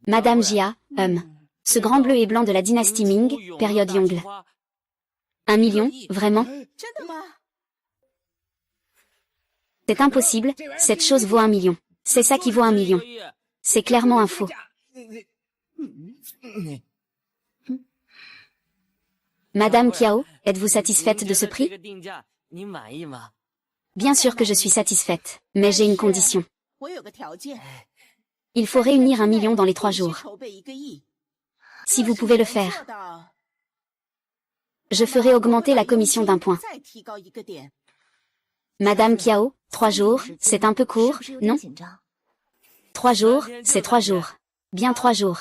S1: Madame Jia, Ce grand bleu et blanc de la dynastie Ming, période Yongle. 1 million, vraiment? C'est impossible, cette chose vaut 1 million. C'est ça qui vaut 1 million. C'est clairement un faux. Madame Kiao, êtes-vous satisfaite de ce prix? Bien sûr que je suis satisfaite, mais j'ai une condition. Il faut réunir 1 million dans les 3 jours. Si vous pouvez le faire, je ferai augmenter la commission d'1 point. Madame Kiao, 3 jours, c'est un peu court, non? 3 jours, c'est 3 jours. Bien 3 jours.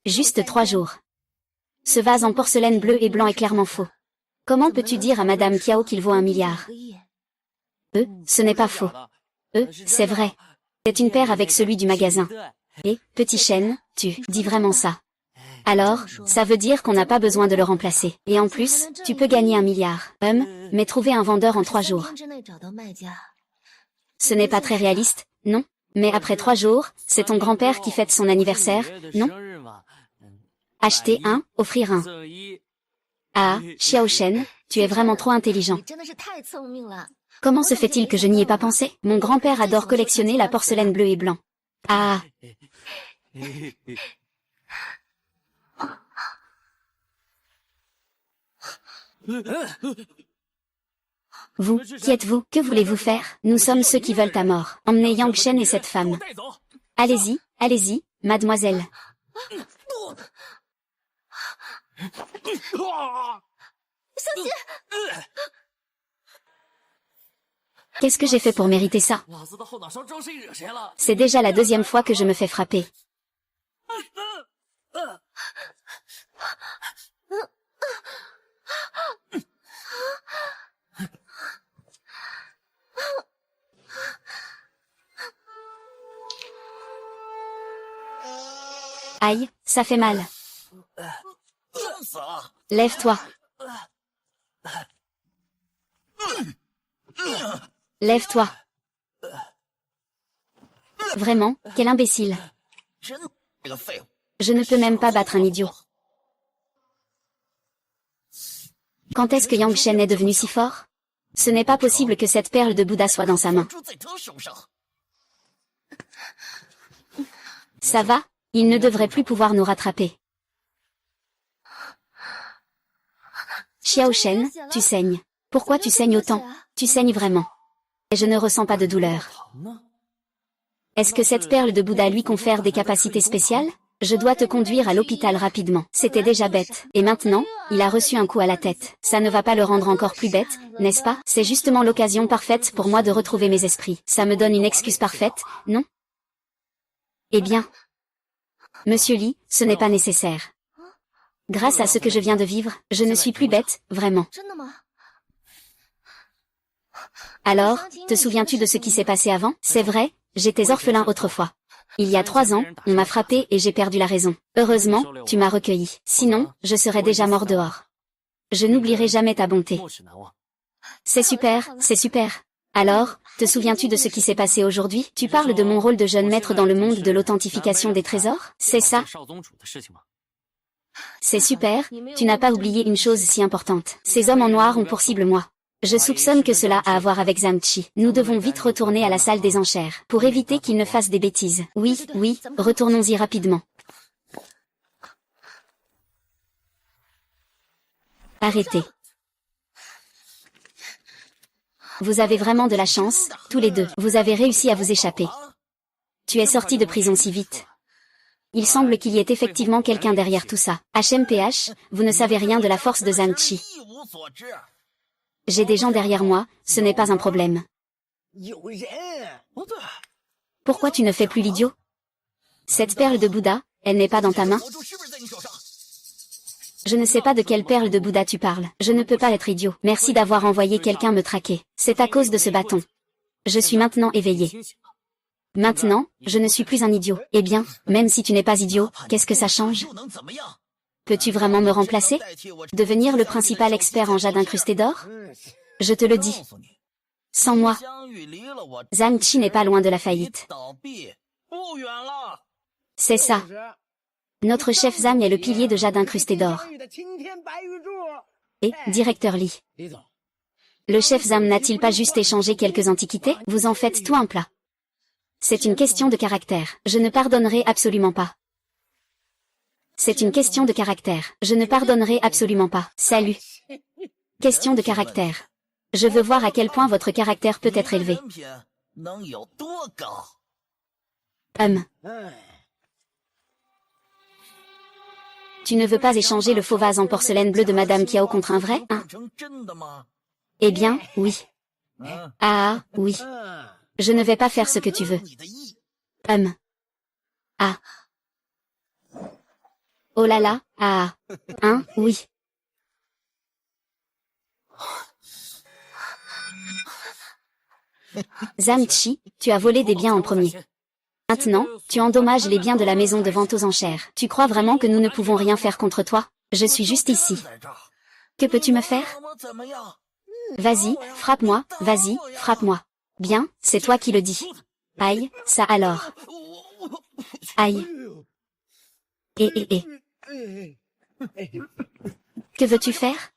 S1: Juste 3 jours. Ce vase en porcelaine bleue et blanc est clairement faux. Comment peux-tu dire à Madame Kiao qu'il vaut 1 milliard? Ce n'est pas faux. C'est vrai. C'est une paire avec celui du magasin. Et, petit chêne, tu dis vraiment ça. Alors, ça veut dire qu'on n'a pas besoin de le remplacer. Et en plus, tu peux gagner 1 milliard. Mais trouver un vendeur en 3 jours. Ce n'est pas très réaliste, non? Mais après 3 jours, c'est ton grand-père qui fête son anniversaire, non? Acheter un, offrir un. Ah, Xiao Shen, tu es vraiment trop intelligent. Comment se fait-il que je n'y ai pas pensé? Mon grand-père adore collectionner la porcelaine bleue et blanc. Ah. Vous, qui êtes-vous? Que voulez-vous faire? Nous sommes ceux qui veulent ta mort. Emmenez Yang Shen et cette femme. Allez-y, allez-y, mademoiselle. Qu'est-ce que j'ai fait pour mériter ça? C'est déjà la 2e fois que je me fais frapper. Aïe, ça fait mal. Lève-toi. Lève-toi. Vraiment, quel imbécile. Je ne peux même pas battre un idiot. Quand est-ce que Yang Shen est devenu si fort? Ce n'est pas possible que cette perle de Bouddha soit dans sa main. Ça va? Il ne devrait plus pouvoir nous rattraper. Xiao Shen, tu saignes. Pourquoi tu saignes autant? Tu saignes vraiment. Et je ne ressens pas de douleur. Est-ce que cette perle de Bouddha lui confère des capacités spéciales? Je dois te conduire à l'hôpital rapidement. C'était déjà bête. Et maintenant, il a reçu un coup à la tête. Ça ne va pas le rendre encore plus bête, n'est-ce pas? C'est justement l'occasion parfaite pour moi de retrouver mes esprits. Ça me donne une excuse parfaite, non? Eh bien, Monsieur Li, ce n'est pas nécessaire. Grâce à ce que je viens de vivre, je ne suis plus bête, vraiment. Alors, te souviens-tu de ce qui s'est passé avant? C'est vrai, j'étais orphelin autrefois. Il y a 3 ans, on m'a frappé et j'ai perdu la raison. Heureusement, tu m'as recueilli. Sinon, je serais déjà mort dehors. Je n'oublierai jamais ta bonté. C'est super, c'est super. Alors, te souviens-tu de ce qui s'est passé aujourd'hui? Tu parles de mon rôle de jeune maître dans le monde de l'authentification des trésors? C'est ça? C'est super, tu n'as pas oublié une chose si importante. Ces hommes en noir ont pour cible moi. Je soupçonne que cela a à voir avec Zhang Qi. Nous devons vite retourner à la salle des enchères, pour éviter qu'il ne fasse des bêtises. Oui, oui, retournons-y rapidement. Arrêtez. Vous avez vraiment de la chance, tous les deux. Vous avez réussi à vous échapper. Tu es sorti de prison si vite. Il semble qu'il y ait effectivement quelqu'un derrière tout ça. HMPH, vous ne savez rien de la force de Zhang Qi. J'ai des gens derrière moi, ce n'est pas un problème. Pourquoi tu ne fais plus l'idiot? Cette perle de Bouddha, elle n'est pas dans ta main? Je ne sais pas de quelle perle de Bouddha tu parles. Je ne peux pas être idiot. Merci d'avoir envoyé quelqu'un me traquer. C'est à cause de ce bâton. Je suis maintenant éveillé. Maintenant, je ne suis plus un idiot. Eh bien, même si tu n'es pas idiot, qu'est-ce que ça change? Peux-tu vraiment me remplacer? Devenir le principal expert en jade incrusté d'or? Je te le dis. Sans moi, Zhang Qi n'est pas loin de la faillite. C'est ça. Notre chef Zhang est le pilier de jade incrusté d'or. Et, directeur Li. Le chef Zhang n'a-t-il pas juste échangé quelques antiquités? Vous en faites tout un plat. C'est une question de caractère. Je ne pardonnerai absolument pas. C'est une question de caractère. Je ne pardonnerai absolument pas. Salut. Question de caractère. Je veux voir à quel point votre caractère peut être élevé. Tu ne veux pas échanger le faux vase en porcelaine bleue de Madame Kiao contre un vrai, hein? Eh bien, oui. Ah, oui. Je ne vais pas faire ce que tu veux. Ah. Oh là là, ah. Hein, oui. Zamchi, tu as volé des biens en premier. Maintenant, tu endommages les biens de la maison de vente aux enchères. Tu crois vraiment que nous ne pouvons rien faire contre toi? Je suis juste ici. Que peux-tu me faire? Vas-y, frappe-moi, vas-y, frappe-moi. Bien, c'est toi qui le dis. Aïe, ça alors. Aïe. Que veux-tu faire?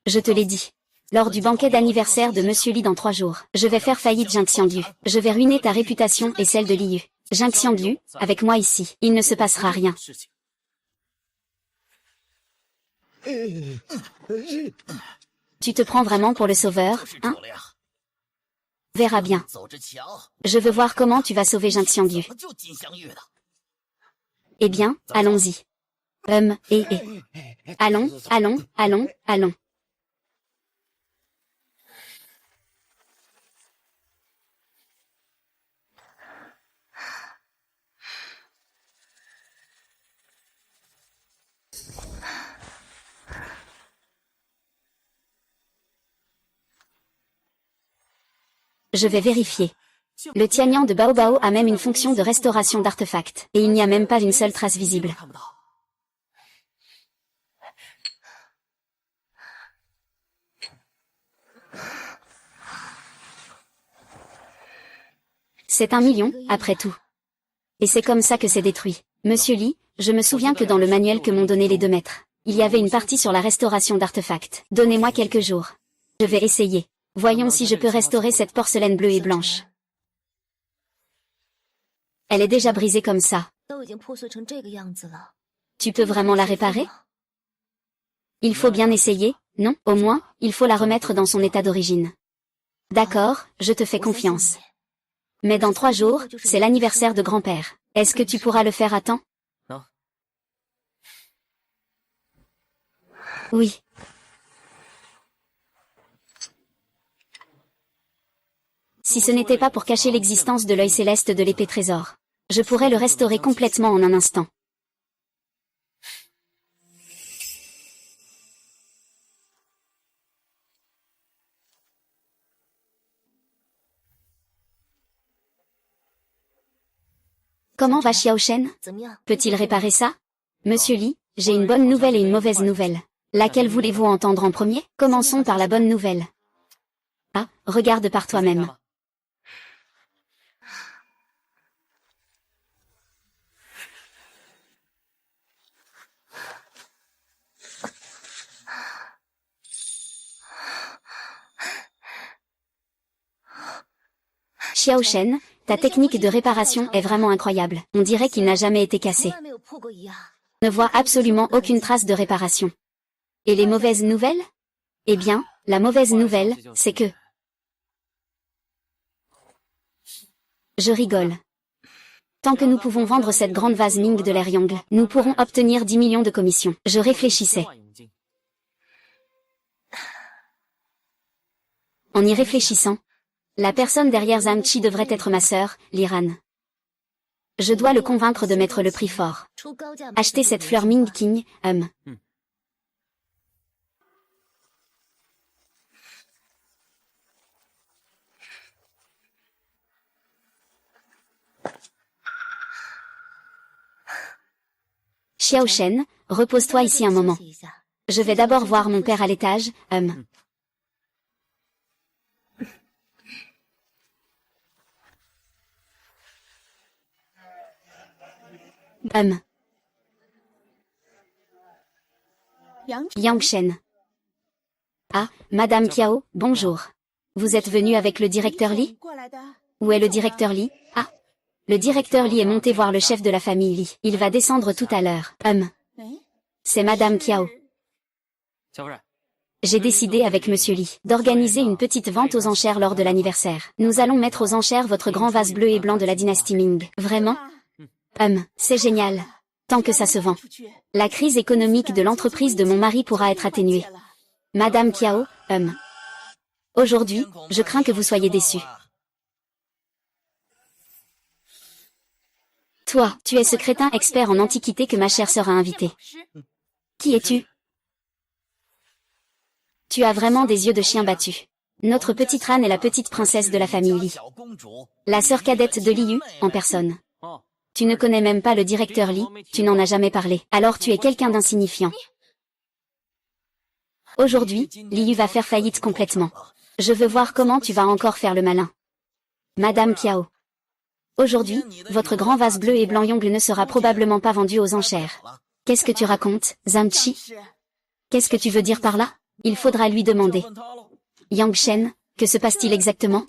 S1: Je te l'ai dit. Lors du banquet d'anniversaire de Monsieur Li dans 3 jours, je vais faire faillite Jing Xianglu. Je vais ruiner ta réputation et celle de Liu. Jing Xianglu, avec moi ici, il ne se passera rien. Tu te prends vraiment pour le sauveur, hein? Verra bien. Je veux voir comment tu vas sauver Jing Xianglu. Eh bien, allons-y. Allons, allons, allons, allons. Je vais vérifier. Le Tianyang de Baobao a même une fonction de restauration d'artefacts, et il n'y a même pas une seule trace visible. C'est 1 million, après tout. Et c'est comme ça que c'est détruit. Monsieur Li, je me souviens que dans le manuel que m'ont donné les 2 maîtres, il y avait une partie sur la restauration d'artefacts. Donnez-moi quelques jours. Je vais essayer. Voyons si je peux restaurer cette porcelaine bleue et blanche. Elle est déjà brisée comme ça. Tu peux vraiment la réparer? Il faut bien essayer, non? Au moins, il faut la remettre dans son état d'origine. D'accord, je te fais confiance. Mais dans 3 jours, c'est l'anniversaire de grand-père. Est-ce que tu pourras le faire à temps? Oui. Si ce n'était pas pour cacher l'existence de l'œil céleste de l'épée trésor, je pourrais le restaurer complètement en un instant. Comment va Xiao Shen? Peut-il réparer ça? Monsieur Li, j'ai une bonne nouvelle et une mauvaise nouvelle. Laquelle voulez-vous entendre en premier? Commençons par la bonne nouvelle. Ah, regarde par toi-même. Xiao Shen, ta technique de réparation est vraiment incroyable. On dirait qu'il n'a jamais été cassé. Je ne vois absolument aucune trace de réparation. Et les mauvaises nouvelles? Eh bien, la mauvaise nouvelle, c'est que... Je rigole. Tant que nous pouvons vendre cette grande vase Ming de l'Eryang, nous pourrons obtenir 10 millions de commissions. Je réfléchissais. En y réfléchissant, la personne derrière Zamchi devrait être ma sœur, Liran. Je dois le convaincre de mettre le prix fort. Acheter cette fleur Ming King, Xiao Shen, repose-toi ici un moment. Je vais d'abord voir mon père à l'étage, Yang Shen. Ah, Madame Kiao, bonjour. Vous êtes venue avec le directeur Li? Où est le directeur Li? Ah. Le directeur Li est monté voir le chef de la famille Li. Il va descendre tout à l'heure. C'est Madame Kiao. J'ai décidé avec Monsieur Li d'organiser une petite vente aux enchères lors de l'anniversaire. Nous allons mettre aux enchères votre grand vase bleu et blanc de la dynastie Ming. Vraiment? C'est génial. tant que ça se vend. La crise économique de l'entreprise de mon mari pourra être atténuée. Madame Kiao, Aujourd'hui, je crains que vous soyez déçus. Toi, tu es ce crétin expert en antiquité que ma chère sœur a invité. Qui es-tu? Tu as vraiment des yeux de chien battu. Notre petite Ran est la petite princesse de la famille Li. La sœur cadette de Liu, en personne. Tu ne connais même pas le directeur Li, tu n'en as jamais parlé. Alors tu es quelqu'un d'insignifiant. Aujourd'hui, Liu va faire faillite complètement. Je veux voir comment tu vas encore faire le malin. Madame Kiao. Aujourd'hui, votre grand vase bleu et blanc Yongle ne sera probablement pas vendu aux enchères. Qu'est-ce que tu racontes, Zamchi? Qu'est-ce que tu veux dire par là? Il faudra lui demander. Yang Shen, que se passe-t-il exactement?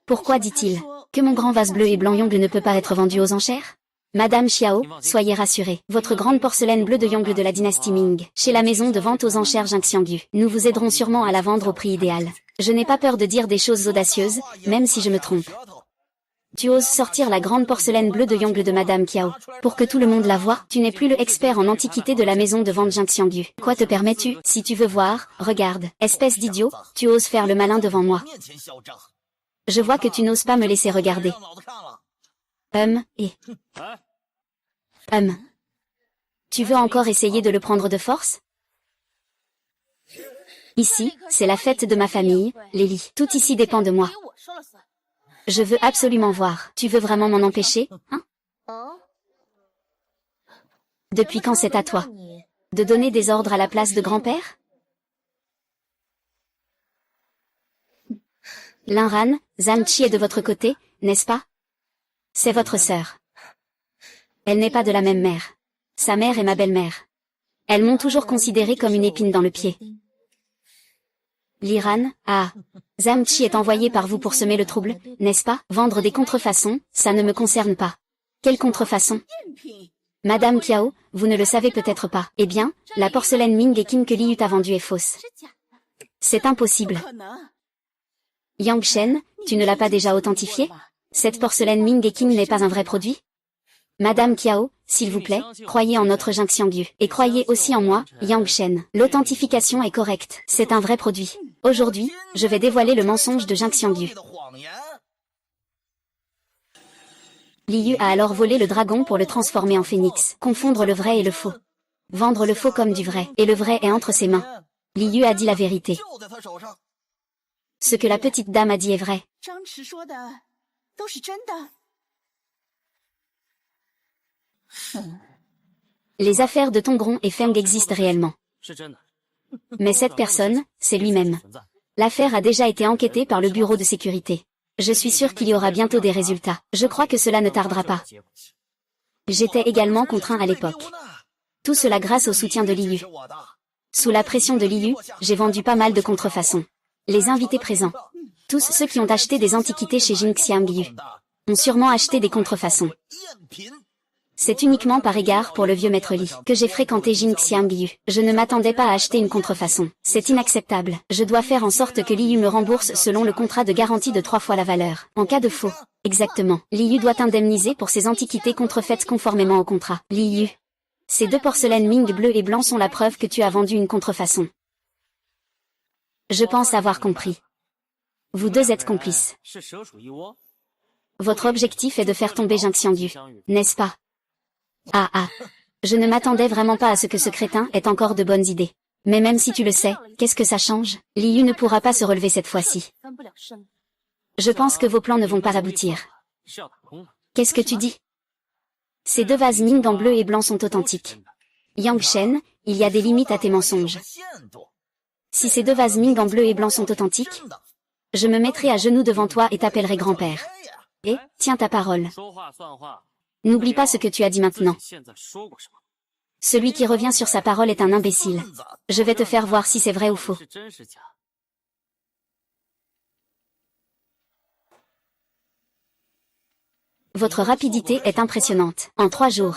S1: Pourquoi dit-il que mon grand vase bleu et blanc Yongle ne peut pas être vendu aux enchères? Madame Xiao, soyez rassurée. Votre grande porcelaine bleue de Yongle de la dynastie Ming, chez la maison de vente aux enchères Jingxiangyu. Nous vous aiderons sûrement à la vendre au prix idéal. Je n'ai pas peur de dire des choses audacieuses, même si je me trompe. Tu oses sortir la grande porcelaine bleue de Yongle de Madame Kiao, pour que tout le monde la voie? Tu n'es plus le expert en antiquité de la maison de vente Jingxiangyu. Quoi te permets-tu? Si tu veux voir, regarde. Espèce d'idiot, tu oses faire le malin devant moi. Je vois que tu n'oses pas me laisser regarder. Tu veux encore essayer de le prendre de force? Ici, c'est la fête de ma famille, Lélie. Tout ici dépend de moi. Je veux absolument voir. Tu veux vraiment m'en empêcher, hein? Depuis quand c'est à toi de donner des ordres à la place de grand-père? Linran, Zamchi est de votre côté, n'est-ce pas? C'est votre sœur. Elle n'est pas de la même mère. Sa mère est ma belle-mère. Elles m'ont toujours considérée comme une épine dans le pied. Liran, Zamchi est envoyé par vous pour semer le trouble, n'est-ce pas? Vendre des contrefaçons, ça ne me concerne pas. Quelle contrefaçon? Madame Kiao, vous ne le savez peut-être pas. Eh bien, la porcelaine Ming et Qin que Liu t'a vendue est fausse. C'est impossible. Yang Shen, tu ne l'as pas déjà authentifiée? Cette porcelaine Ming et Qin n'est pas un vrai produit? Madame Kiao, s'il vous plaît, croyez en notre Jingxiangyu. Et croyez aussi en moi, Yang Shen. L'authentification est correcte. C'est un vrai produit. Aujourd'hui, je vais dévoiler le mensonge de Jingxiangyu. Liu a alors volé le dragon pour le transformer en phénix. Confondre le vrai et le faux. Vendre le faux comme du vrai. Et le vrai est entre ses mains. Liu a dit la vérité. Ce que la petite dame a dit est vrai. Les affaires de Tongron et Feng existent réellement. Mais cette personne, c'est lui-même. L'affaire a déjà été enquêtée par le bureau de sécurité. Je suis sûr qu'il y aura bientôt des résultats. Je crois que cela ne tardera pas. J'étais également contraint à l'époque. Tout cela grâce au soutien de Liu. Sous la pression de Liu, j'ai vendu pas mal de contrefaçons. Les invités présents, tous ceux qui ont acheté des antiquités chez Jingxiangyu, ont sûrement acheté des contrefaçons. C'est uniquement par égard pour le vieux maître Li que j'ai fréquenté Jingxiangyu. Je ne m'attendais pas à acheter une contrefaçon. C'est inacceptable. Je dois faire en sorte que Liu me rembourse selon le contrat de garantie de 3 fois la valeur. En cas de faux. Exactement. Liu doit indemniser pour ses antiquités contrefaites conformément au contrat. Liu. Ces 2 porcelaines Ming bleu et blanc sont la preuve que tu as vendu une contrefaçon. Je pense avoir compris. Vous deux êtes complices. Votre objectif est de faire tomber Jingxiangyu, n'est-ce pas? Je ne m'attendais vraiment pas à ce que ce crétin ait encore de bonnes idées. Mais même si tu le sais, qu'est-ce que ça change? Liu ne pourra pas se relever cette fois-ci. Je pense que vos plans ne vont pas aboutir. Qu'est-ce que tu dis? Ces 2 vases Ming en bleu et blanc sont authentiques. Yang Shen, il y a des limites à tes mensonges. Si ces 2 vases Ming en bleu et blanc sont authentiques, je me mettrai à genoux devant toi et t'appellerai grand-père. Et, tiens ta parole. N'oublie pas ce que tu as dit maintenant. Celui qui revient sur sa parole est un imbécile. Je vais te faire voir si c'est vrai ou faux. Votre rapidité est impressionnante. En 3 jours,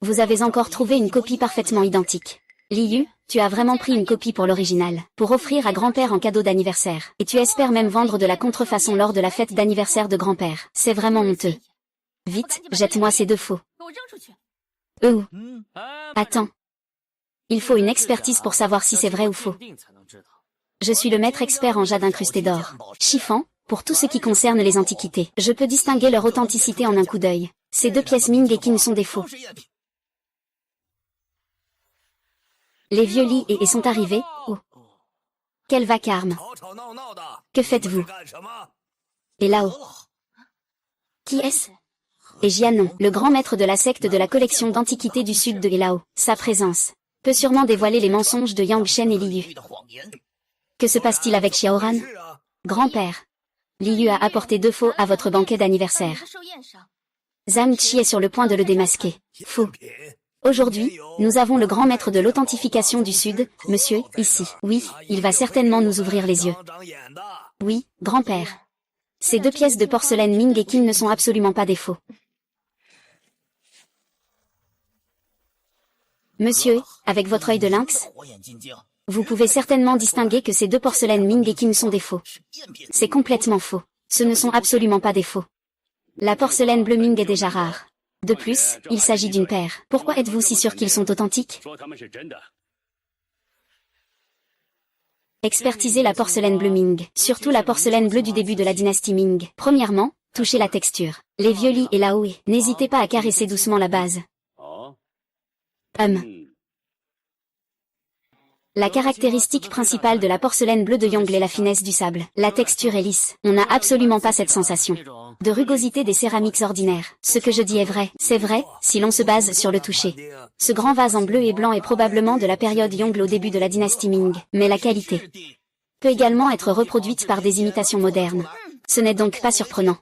S1: vous avez encore trouvé une copie parfaitement identique. Liu, tu as vraiment pris une copie pour l'original, pour offrir à grand-père en cadeau d'anniversaire. Et tu espères même vendre de la contrefaçon lors de la fête d'anniversaire de grand-père. C'est vraiment honteux. Vite, jette-moi ces 2 faux. Attends. Il faut une expertise pour savoir si c'est vrai ou faux. Je suis le maître expert en jade incrusté d'or. Chiffon, pour tout ce qui concerne les antiquités. Je peux distinguer leur authenticité en un coup d'œil. Ces deux pièces Ming et Qin sont des faux. Les vieux Li et sont arrivés. Oh. Quel vacarme. Que faites-vous? Et là-haut. Qui est-ce? Et Jianon, le grand maître de la secte de la collection d'antiquités du sud de Elao. Sa présence peut sûrement dévoiler les mensonges de Yang Shen et Li Yu. Que se passe-t-il avec Xiaoran? Grand-père. Li Yu a apporté 2 faux à votre banquet d'anniversaire. Zhang Qi est sur le point de le démasquer. Fou. Aujourd'hui, nous avons le grand maître de l'authentification du Sud, monsieur, ici. Oui, il va certainement nous ouvrir les yeux. Oui, grand-père. Ces 2 pièces de porcelaine Ming et Qin ne sont absolument pas des faux. Monsieur, avec votre œil de lynx, vous pouvez certainement distinguer que ces 2 porcelaines Ming et Qin sont des faux. C'est complètement faux. Ce ne sont absolument pas des faux. La porcelaine bleue Ming est déjà rare. De plus, il s'agit d'une paire. Pourquoi êtes-vous si sûr qu'ils sont authentiques? Expertisez la porcelaine bleue Ming, surtout la porcelaine bleue du début de la dynastie Ming. Premièrement, touchez la texture. Les vieux Li et Lao Wei, n'hésitez pas à caresser doucement la base. La caractéristique principale de la porcelaine bleue de Yongle est la finesse du sable. La texture est lisse. On n'a absolument pas cette sensation de rugosité des céramiques ordinaires. Ce que je dis est vrai. C'est vrai, si l'on se base sur le toucher. Ce grand vase en bleu et blanc est probablement de la période Yongle au début de la dynastie Ming. Mais la qualité peut également être reproduite par des imitations modernes. Ce n'est donc pas surprenant.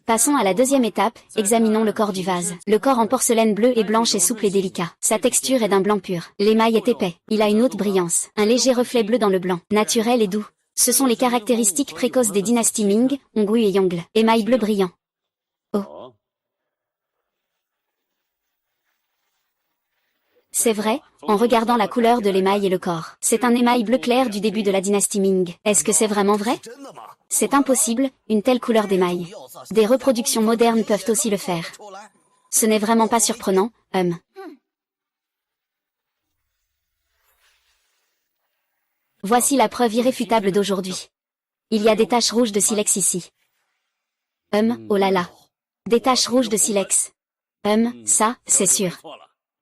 S1: Passons à la deuxième étape, examinons le corps du vase. Le corps en porcelaine bleue et blanche est souple et délicat. Sa texture est d'un blanc pur. L'émail est épais. Il a une haute brillance. Un léger reflet bleu dans le blanc. Naturel et doux. Ce sont les caractéristiques précoces des dynasties Ming, Hongwu et Yongle. Émail bleu brillant. Oh. C'est vrai, en regardant la couleur de l'émail et le corps. C'est un émail bleu clair du début de la dynastie Ming. Est-ce que c'est vraiment vrai? C'est impossible, une telle couleur d'émail. Des reproductions modernes peuvent aussi le faire. Ce n'est vraiment pas surprenant, Voici la preuve irréfutable d'aujourd'hui. Il y a des taches rouges de silex ici. Oh là là. Des taches rouges de silex. Ça, c'est sûr.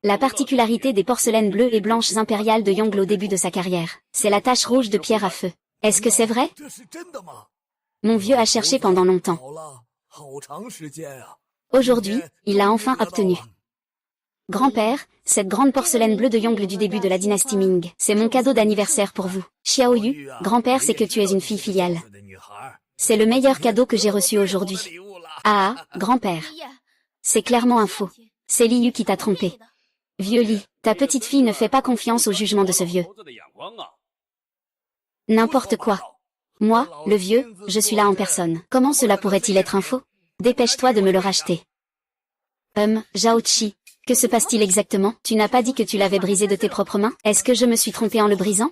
S1: La particularité des porcelaines bleues et blanches impériales de Yongle au début de sa carrière, c'est la tache rouge de pierre à feu. Est-ce que c'est vrai? Mon vieux a cherché pendant longtemps. Aujourd'hui, il l'a enfin obtenu. Grand-père, cette grande porcelaine bleue de Yongle du début de la dynastie Ming, c'est mon cadeau d'anniversaire pour vous. Xiao Yu, grand-père sait que tu es une fille filiale. C'est le meilleur cadeau que j'ai reçu aujourd'hui. Ah, grand-père. C'est clairement un faux. C'est Li Yu qui t'a trompé. Vieux Li, ta petite fille ne fait pas confiance au jugement de ce vieux. N'importe quoi. Moi, le vieux, je suis là en personne. Comment cela pourrait-il être un faux? Dépêche-toi de me le racheter. Zhao Qi, que se passe-t-il exactement? Tu n'as pas dit que tu l'avais brisé de tes propres mains? Est-ce que je me suis trompé en le brisant?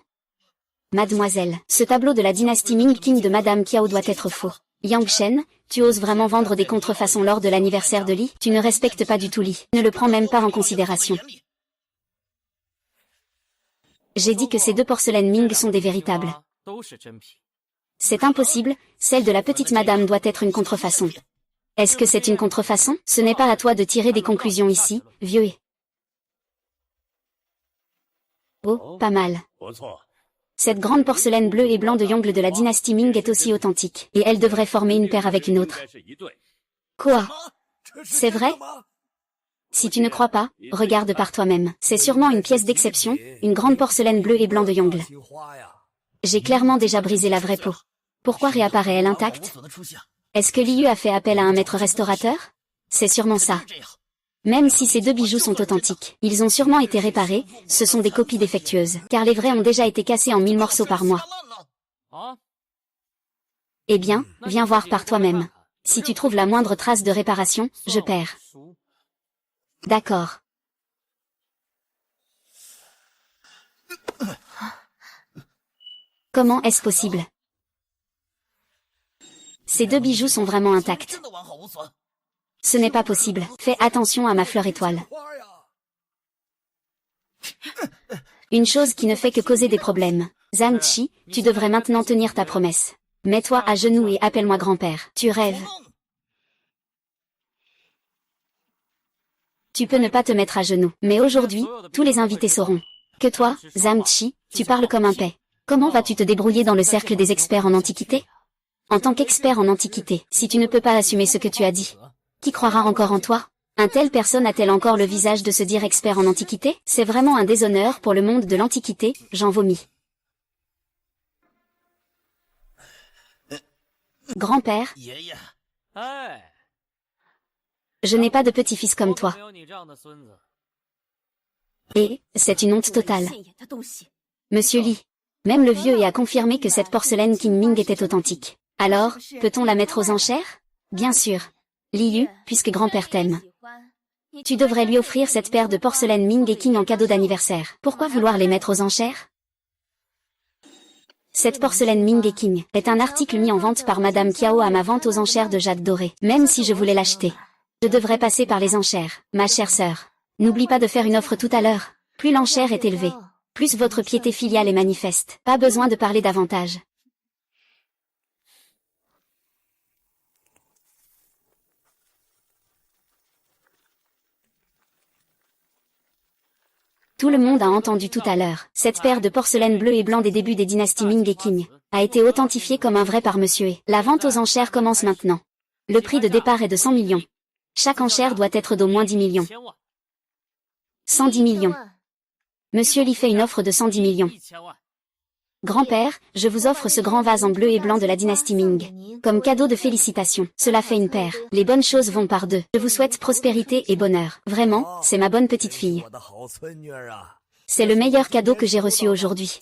S1: Mademoiselle, ce tableau de la dynastie Ming Qing de Madame Qiao doit être faux. Yang Shen, tu oses vraiment vendre des contrefaçons lors de l'anniversaire de Li? Tu ne respectes pas du tout Li. Ne le prends même pas en considération. J'ai dit que ces 2 porcelaines Ming sont des véritables. C'est impossible, celle de la petite madame doit être une contrefaçon. Est-ce que c'est une contrefaçon? Ce n'est pas à toi de tirer des conclusions ici, vieux. Oh, pas mal. Cette grande porcelaine bleue et blanc de Yongle de la dynastie Ming est aussi authentique, et elle devrait former une paire avec une autre. Quoi? C'est vrai? Si tu ne crois pas, regarde par toi-même. C'est sûrement une pièce d'exception, une grande porcelaine bleue et blanc de Yongle. J'ai clairement déjà brisé la vraie peau. Pourquoi réapparaît-elle intacte? Est-ce que Li Yu a fait appel à un maître restaurateur? C'est sûrement ça. Même si ces 2 bijoux sont authentiques, ils ont sûrement été réparés, ce sont des copies défectueuses, car les vrais ont déjà été cassés en 1000 morceaux par mois. Eh bien, viens voir par toi-même. Si tu trouves la moindre trace de réparation, je perds. D'accord. Comment est-ce possible? Ces 2 bijoux sont vraiment intacts. Ce n'est pas possible. Fais attention à ma fleur étoile. Une chose qui ne fait que causer des problèmes. Zhang Chi, tu devrais maintenant tenir ta promesse. Mets-toi à genoux et appelle-moi grand-père. Tu rêves. Tu peux ne pas te mettre à genoux. Mais aujourd'hui, tous les invités sauront que toi, Zhang Chi, tu parles comme un paix. Comment vas-tu te débrouiller dans le cercle des experts en antiquité? En tant qu'expert en antiquité, si tu ne peux pas assumer ce que tu as dit, qui croira encore en toi? Un telle personne a-t-elle encore le visage de se dire expert en antiquité? C'est vraiment un déshonneur pour le monde de l'antiquité, j'en vomis. Grand-père, je n'ai pas de petit-fils comme toi. Et, c'est une honte totale. Monsieur Li, même le vieux a confirmé que cette porcelaine Qingming était authentique. Alors, peut-on la mettre aux enchères? Bien sûr. Li Yu, puisque grand-père t'aime. Tu devrais lui offrir cette paire de porcelaine Ming et Qing en cadeau d'anniversaire. Pourquoi vouloir les mettre aux enchères? Cette porcelaine Ming et Qing est un article mis en vente par Madame Kiao à ma vente aux enchères de jade dorée. Même si je voulais l'acheter, je devrais passer par les enchères. Ma chère sœur, n'oublie pas de faire une offre tout à l'heure. Plus l'enchère est élevée, plus votre piété filiale est manifeste. Pas besoin de parler davantage. Tout le monde a entendu tout à l'heure. Cette paire de porcelaine bleue et blanc des débuts des dynasties Ming et Qing a été authentifiée comme un vrai par Monsieur E. La vente aux enchères commence maintenant. Le prix de départ est de 100 millions. Chaque enchère doit être d'au moins 10 millions. 110 millions. Monsieur Li fait une offre de 110 millions. Grand-père, je vous offre ce grand vase en bleu et blanc de la dynastie Ming. Comme cadeau de félicitations, cela fait une paire. Les bonnes choses vont par deux. Je vous souhaite prospérité et bonheur. Vraiment, c'est ma bonne petite fille. C'est le meilleur cadeau que j'ai reçu aujourd'hui.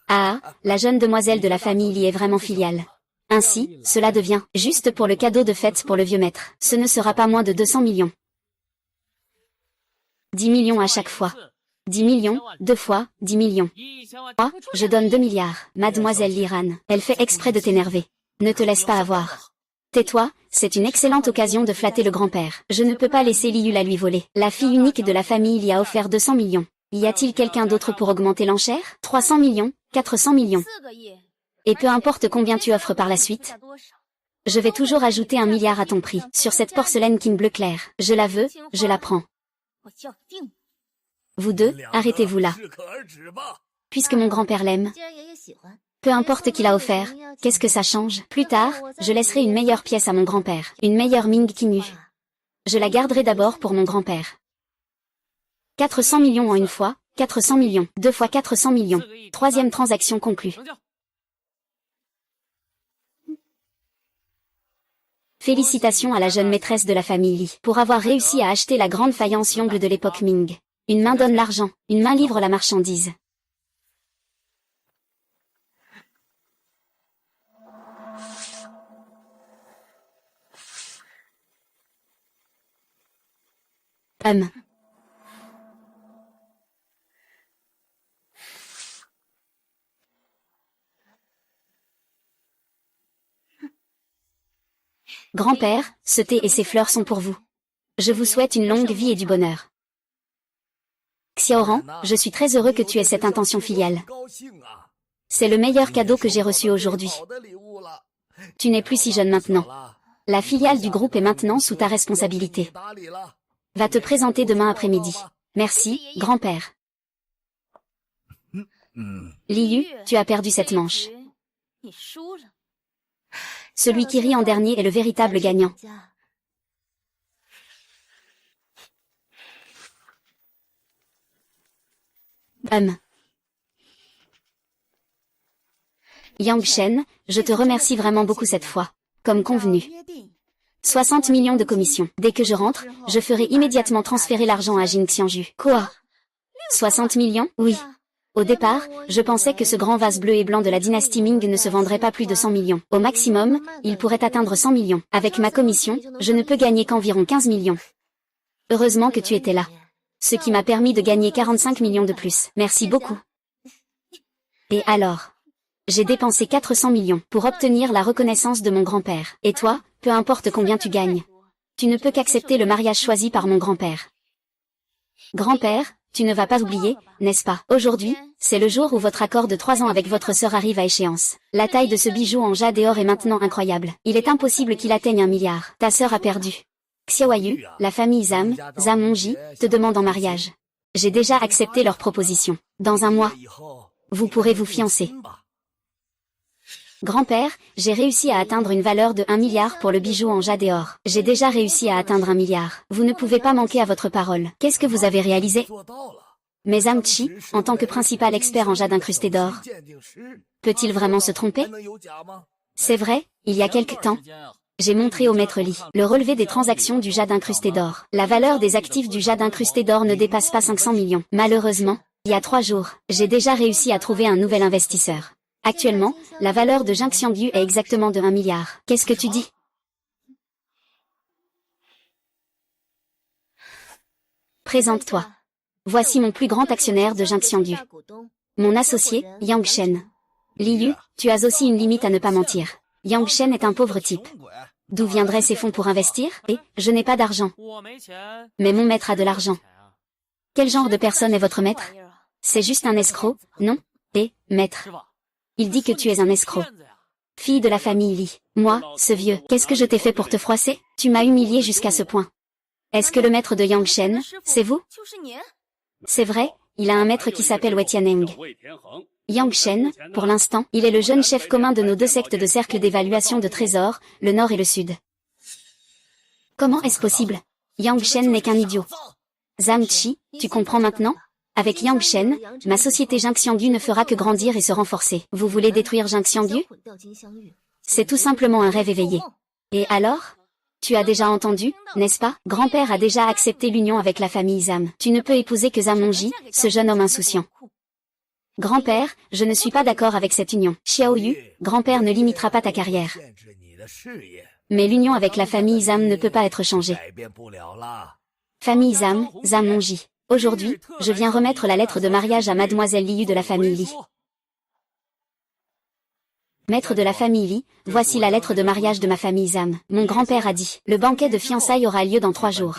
S1: Ah, la jeune demoiselle de la famille Li est vraiment filiale. Ainsi, cela devient, juste pour le cadeau de fête pour le vieux maître. Ce ne sera pas moins de 200 millions. 10 millions à chaque fois. 10 millions, 2 fois, 10 millions. Moi, je donne 2 milliards. Mademoiselle Liran, elle fait exprès de t'énerver. Ne te laisse pas avoir. Tais-toi, c'est une excellente occasion de flatter le grand-père. Je ne peux pas laisser Liu la lui voler. La fille unique de la famille lui a offert 200 millions. Y a-t-il quelqu'un d'autre pour augmenter l'enchère? 300 millions, 400 millions. Et peu importe combien tu offres par la suite, je vais toujours ajouter 1 milliard à ton prix. Sur cette porcelaine Qing bleu clair. Je la veux, je la prends. Vous deux, arrêtez-vous là. Puisque mon grand-père l'aime. Peu importe qui l'a offert, qu'est-ce que ça change? Plus tard, je laisserai une meilleure pièce à mon grand-père. Une meilleure Ming Qingyu. Je la garderai d'abord pour mon grand-père. 400 millions en une fois, 400 millions. 2 fois 400 millions. Troisième transaction conclue. Félicitations à la jeune maîtresse de la famille Li pour avoir réussi à acheter la grande faïence Yongle de l'époque Ming. Une main donne l'argent, une main livre la marchandise. Grand-père, ce thé et ces fleurs sont pour vous. Je vous souhaite une longue vie et du bonheur. Xiaoran, je suis très heureux que tu aies cette intention filiale. C'est le meilleur cadeau que j'ai reçu aujourd'hui. Tu n'es plus si jeune maintenant. La filiale du groupe est maintenant sous ta responsabilité. Va te présenter demain après-midi. Merci, grand-père. Liu, tu as perdu cette manche. Celui qui rit en dernier est le véritable gagnant. Yang Shen, je te remercie vraiment beaucoup cette fois. Comme convenu. 60 millions de commissions. Dès que je rentre, je ferai immédiatement transférer l'argent à Jing Xiangju. Quoi? 60 millions? Oui. Au départ, je pensais que ce grand vase bleu et blanc de la dynastie Ming ne se vendrait pas plus de 100 millions. Au maximum, il pourrait atteindre 100 millions. Avec ma commission, je ne peux gagner qu'environ 15 millions. Heureusement que tu étais là. Ce qui m'a permis de gagner 45 millions de plus. Merci beaucoup. Et alors? J'ai dépensé 400 millions pour obtenir la reconnaissance de mon grand-père. Et toi, peu importe combien tu gagnes, Tu ne peux qu'accepter le mariage choisi par mon grand-père. Grand-père, tu ne vas pas oublier, n'est-ce pas? Aujourd'hui, c'est le jour où votre accord de 3 ans avec votre sœur arrive à échéance. La taille de ce bijou en jade et or est maintenant incroyable. Il est impossible qu'il atteigne 1 milliard. Ta sœur a perdu. Xiaoyu, la famille Zam Monji, te demande en mariage. J'ai déjà accepté leur proposition. Dans 1 mois, vous pourrez vous fiancer. Grand-père, j'ai réussi à atteindre une valeur de 1 milliard pour le bijou en jade et or. J'ai déjà réussi à atteindre 1 milliard. Vous ne pouvez pas manquer à votre parole. Qu'est-ce que vous avez réalisé? Mais Zam Chi, en tant que principal expert en jade incrusté d'or, peut-il vraiment se tromper? C'est vrai, il y a quelque temps, j'ai montré au maître Li le relevé des transactions du jade incrusté d'or. La valeur des actifs du jade incrusté d'or ne dépasse pas 500 millions. Malheureusement, il y a 3 jours, j'ai déjà réussi à trouver un nouvel investisseur. Actuellement, la valeur de Jing Xiangyu est exactement de 1 milliard. Qu'est-ce que tu dis? Présente-toi. Voici mon plus grand actionnaire de Jing Xiangyu. Mon associé, Yang Shen. Li Yu, tu as aussi une limite à ne pas mentir. Yang Shen est un pauvre type. D'où viendraient ces fonds pour investir? Et, je n'ai pas d'argent. Mais mon maître a de l'argent. Quel genre de personne est votre maître? C'est juste un escroc, non? Et, maître. Il dit que tu es un escroc. Fille de la famille Li. Moi, ce vieux, qu'est-ce que je t'ai fait pour te froisser? Tu m'as humilié jusqu'à ce point. Est-ce que le maître de Yang Shen, c'est vous? C'est vrai, il a un maître qui s'appelle Wei Tianeng. Yang Shen, pour l'instant, il est le jeune chef commun de nos 2 sectes de cercle d'évaluation de trésors, le Nord et le Sud. Comment est-ce possible? Yang Shen n'est qu'un idiot. Zam Chi, tu comprends maintenant? Avec Yang Shen, ma société Jing Xiangyu ne fera que grandir et se renforcer. Vous voulez détruire Jing Xiangyu? C'est tout simplement un rêve éveillé. Et alors? Tu as déjà entendu, n'est-ce pas? Grand-père a déjà accepté l'union avec la famille Zam. Tu ne peux épouser que Zam Monji, ce jeune homme insouciant. Grand-père, je ne suis pas d'accord avec cette union. Xiaoyu, grand-père ne limitera pas ta carrière. Mais l'union avec la famille Zam ne peut pas être changée. Famille Zam Monji. Aujourd'hui, je viens remettre la lettre de mariage à mademoiselle Li Yu de la famille Li. Maître de la famille Li, voici la lettre de mariage de ma famille Zam. Mon grand-père a dit, le banquet de fiançailles aura lieu dans 3 jours.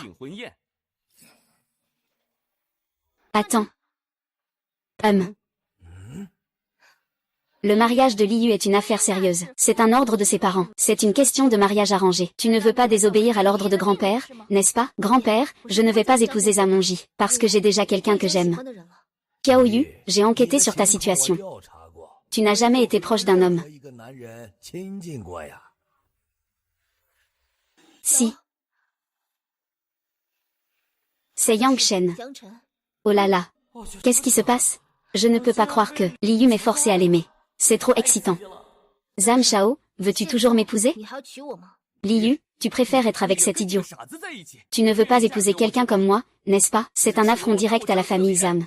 S1: Attends. Le mariage de Li Yu est une affaire sérieuse. C'est un ordre de ses parents. C'est une question de mariage arrangé. Tu ne veux pas désobéir à l'ordre de grand-père, n'est-ce pas? Grand-père, je ne vais pas épouser Zam Monji, parce que j'ai déjà quelqu'un que j'aime. Xiaoyu, j'ai enquêté sur ta situation. Tu n'as jamais été proche d'un homme. Si. C'est Yang Shen. Oh là là. Qu'est-ce qui se passe? Je ne peux pas croire que Li Yu m'ait forcé à l'aimer. C'est trop excitant. Zam Shao, veux-tu toujours m'épouser? Li Yu, tu préfères être avec cet idiot. Tu ne veux pas épouser quelqu'un comme moi, n'est-ce pas? C'est un affront direct à la famille Zam.